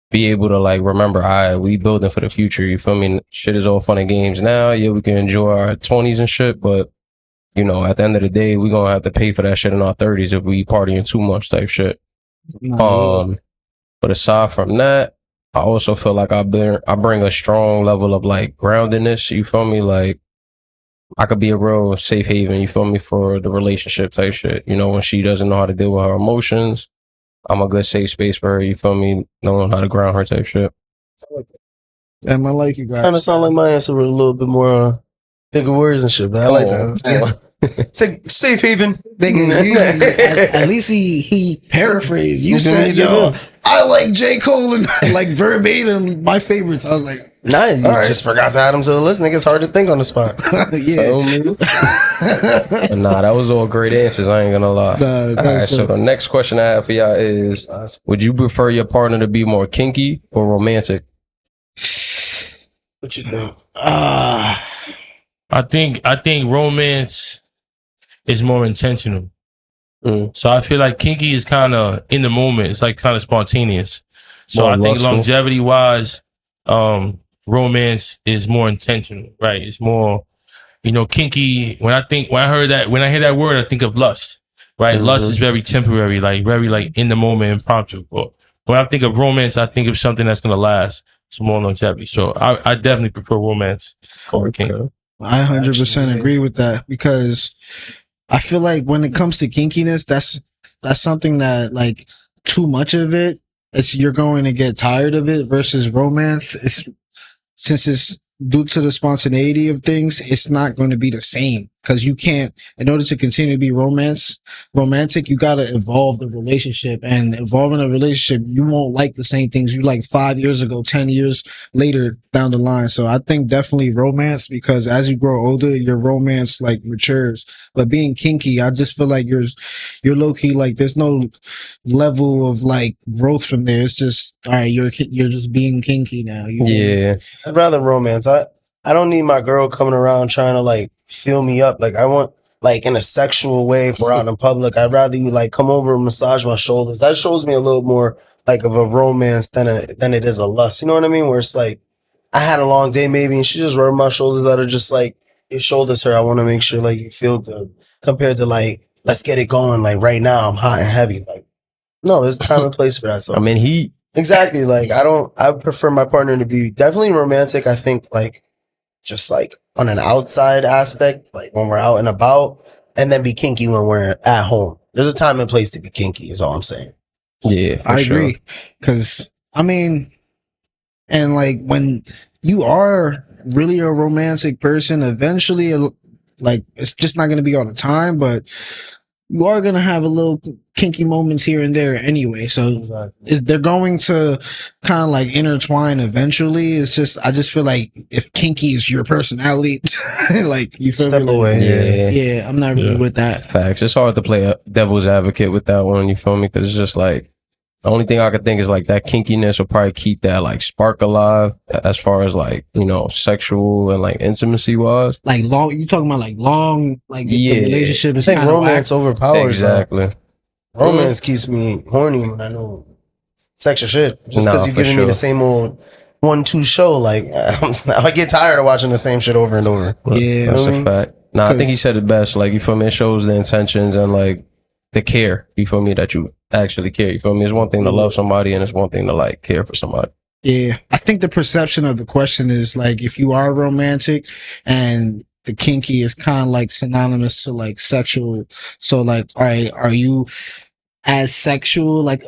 be able to like remember, all right, we building for the future, you feel me? Shit is all fun and games now. Yeah, we can enjoy our 20s and shit, but you know, at the end of the day, we're gonna have to pay for that shit in our 30s if we partying too much type shit. But aside from that, I also feel like I bring a strong level of like groundedness, you feel me? Like I could be a real safe haven, you feel me, for the relationship type shit. You know, when she doesn't know how to deal with her emotions, I'm a good safe space for her, you feel me, knowing how to ground her type shit. And I like you guys. Kind of sound like my answer with a little bit more bigger words and shit, but I like that. It's like safe haven. At least he paraphrased. You said, yo, I like J. Cole and like verbatim my favorites. I was like, nah, you just forgot to add them to the list. Nigga, it's hard to think on the spot. Yeah. Nah, that was all great answers. I ain't gonna lie. All right, so the next question I have for y'all is, would you prefer your partner to be more kinky or romantic? What you think? I think romance is more intentional. So I feel like kinky is kind of in the moment. It's like kind of spontaneous. So More I think lustful. longevity wise, romance is more intentional, right? It's more, you know, kinky. When I hear that word, I think of lust, right? Lust is very temporary, like very like in the moment, impromptu. But when I think of romance, I think of something that's going to last. It's more longevity. So I definitely prefer romance over kinky. I 100% agree with that, because I feel like when it comes to kinkiness, that's something that like too much of it, you're going to get tired of it, versus romance. Since it's due to the spontaneity of things, it's not going to be the same because you can't, in order to continue to be romantic, you got to evolve the relationship, and evolving a relationship, you won't like the same things you like 5 years ago, 10 years later down the line. So I think definitely romance, because as you grow older, your romance like matures. But being kinky, I just feel like you're low key, like there's no level of like growth from there. It's just, all right, you're just being kinky now. Yeah. I'd rather romance. I don't need my girl coming around trying to like fill me up. Like I want, like in a sexual way, if we're out in public, I'd rather you like come over and massage my shoulders. That shows me a little more like of a romance than it is a lust. You know what I mean? Where it's like I had a long day maybe, and she just rubbed my shoulders that are just like your shoulders hurt. I want to make sure like you feel good, compared to like let's get it going like right now. I'm hot and heavy. Like no, there's a time and place for that. So I mean, exactly. Like I prefer my partner to be definitely romantic. I think like just like on an outside aspect, like when we're out and about, and then be kinky when we're at home. There's a time and place to be kinky is all I'm saying. Yeah, I agree. Cause I mean, and like when you are really a romantic person, eventually like it's just not going to be all the time, but you are going to have a little kinky moments here and there anyway. So exactly. they're going to kind of like intertwine eventually. It's just, I just feel like if kinky is your personality, like you feel Step me? away. Yeah, I'm not really with that. Facts. It's hard to play a devil's advocate with that one. You feel me? Because it's just like, the only thing I could think is like that kinkiness will probably keep that like spark alive as far as like, you know, sexual and like intimacy wise. Like long, you talking about like long, like Yeah. the relationship is I think kind romance overpowers. Exactly. Romance keeps me horny when I know sexual shit. Just because you're giving me the same old 1-2 show, like I get tired of watching the same shit over and over. Yeah, that's a fact. Nah, I think he said it best. Like, you feel me? It shows the intentions and like the care. You feel me? That you actually care. You feel me? It's one thing to love somebody, and it's one thing to like care for somebody. Yeah, I think the perception of the question is like, if you are romantic and the kinky is kind of like synonymous to like sexual. So like, all right, are you as sexual, like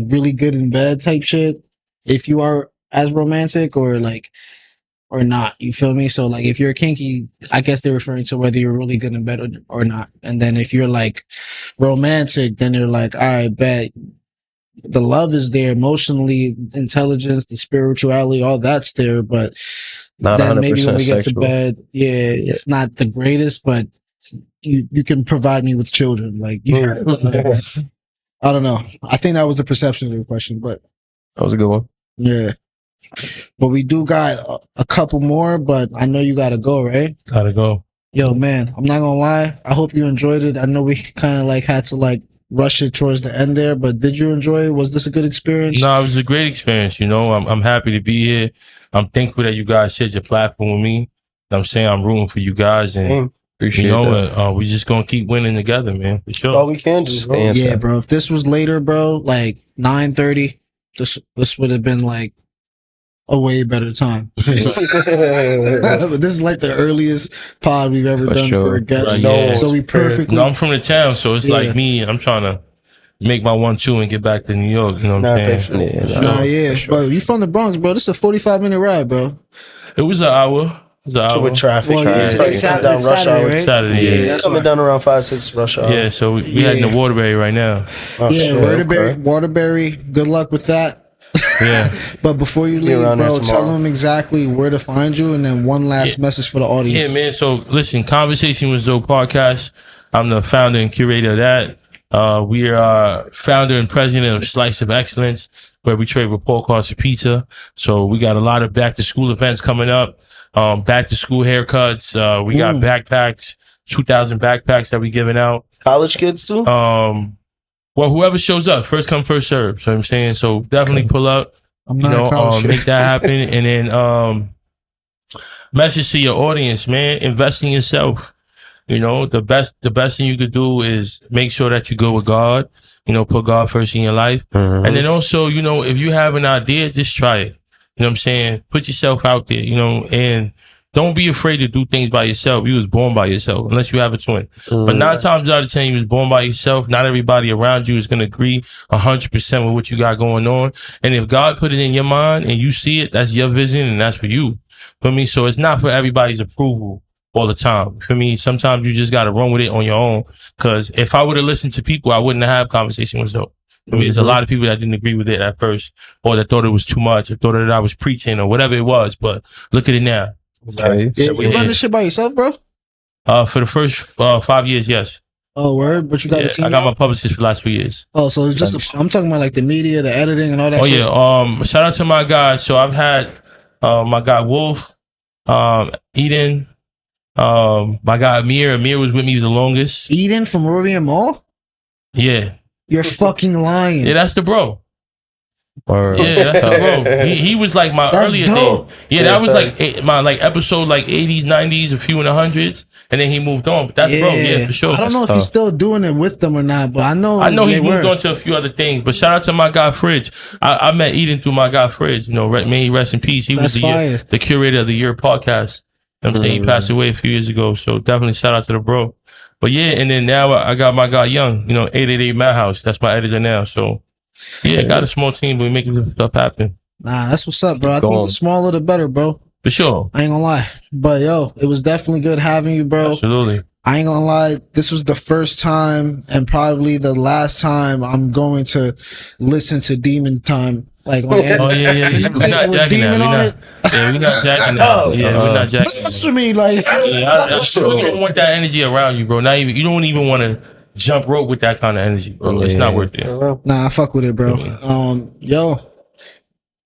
really good in bed type shit, if you are as romantic, or like, or not? You feel me? So like, if you're kinky, I guess they're referring to whether you're really good in bed or not. And then if you're like romantic, then they're like, all right, bet the love is there, emotionally, intelligence, the spirituality, all that's there, but not then maybe when we get sexual. to bed, it's not the greatest, but you can provide me with children. Like, I don't know. I think that was the perception of the question, but that was a good one. Yeah. But we do got a couple more, but I know you gotta go, right? Gotta go. Yo, man, I'm not gonna lie. I hope you enjoyed it. I know we kind of like had to like rush it towards the end there, but did you enjoy it? Was this a good experience? No, it was a great experience. You know, I'm happy to be here. I'm thankful that you guys shared your platform with me. I'm saying I'm rooting for you guys, and appreciate we just gonna keep winning together, man. For sure. All we can do. Yeah, bro. If this was later, bro, like 9:30, this would have been like a way better time. This is like the earliest pod we've ever done for a guest. Right, yeah. So we perfectly. No, I'm from the town, so it's like me. I'm trying to make my 1-2 and get back to New York. You know what I'm saying? But you from the Bronx, bro. This is a 45-minute ride, bro. It was an hour. It was an hour with traffic. Saturday, right? Saturday, yeah. Coming down around 5-6 rush hour. Yeah, so we heading to Waterbury right now. Waterbury. Good luck with that. Yeah. But before you leave, bro, tell them exactly where to find you, and then one last message for the audience. Yeah, man. So listen, Conversation with Zo podcast. I'm the founder and curator of that. We are founder and president of Slice of Excellence, where we trade report cards for pizza. So we got a lot of back to school events coming up. Back to school haircuts. We got backpacks, 2,000 backpacks that we giving out. College kids too? Well, whoever shows up, first come, first serve. So I'm saying, so definitely pull up, make that happen. And then, message to your audience, man, invest in yourself. You know, the best thing you could do is make sure that you go with God, put God first in your life. Mm-hmm. And then also, if you have an idea, just try it. You know what I'm saying? Put yourself out there, and don't be afraid to do things by yourself. You was born by yourself, unless you have a twin. Mm-hmm. But 9 times out of 10, you was born by yourself. Not everybody around you is going to agree 100% with what you got going on. And if God put it in your mind and you see it, that's your vision and that's for you. For me, so it's not for everybody's approval all the time. For me, sometimes you just got to run with it on your own. Cause if I would have listened to people, I wouldn't have conversation with Zoe. I mean, there's a lot of people that didn't agree with it at first, or that thought it was too much, or thought that I was preaching, or whatever it was. But look at it now. Okay. Yeah, you run this shit by yourself, bro? For the first 5 years, yes. Oh, word? But you got a team I got now? my publicist for the last 3 years. Oh, so it's just I'm talking about like the media, the editing, and all that. Oh shit. yeah. Shout out to my guys. So I've had my guy Wolf, Eden, my guy Amir. Amir was with me the longest. Eden from Rivian Mall? Yeah. You're fucking lying. Yeah, that's the bro. Or, Yeah, that's the bro. He was like my That's earlier dope. thing. Yeah, that was like my like episode like 80s, 90s, a few in the hundreds, and then he moved on. But that's bro, yeah, for sure. I don't know if he's still doing it with them or not, but I know he moved on to a few other things. But shout out to my guy Fridge. I met Eden through my guy Fridge. You know, may he rest in peace. He was the curator of the year podcast. You know what I'm saying? He passed away a few years ago. So definitely shout out to the bro. But yeah, and then now I got my guy Young, 888 Madhouse. That's my editor now. So yeah, got a small team, but we making this stuff happen. Nah, that's what's up, bro. I think the smaller the better, bro. For sure. I ain't gonna lie. But yo, it was definitely good having you, bro. Absolutely. I ain't gonna lie. This was the first time and probably the last time I'm going to listen to Demon Time. Like on Oh yeah. We're not jacking that. We're not jacking that. Yeah, we're not jacking that. That's for me, like. Yeah, you don't want that energy around you, bro. You don't even want to jump rope with that kind of energy, bro. It's not worth it. Nah, I fuck with it, bro. Yo,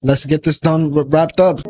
let's get this done, wrapped up.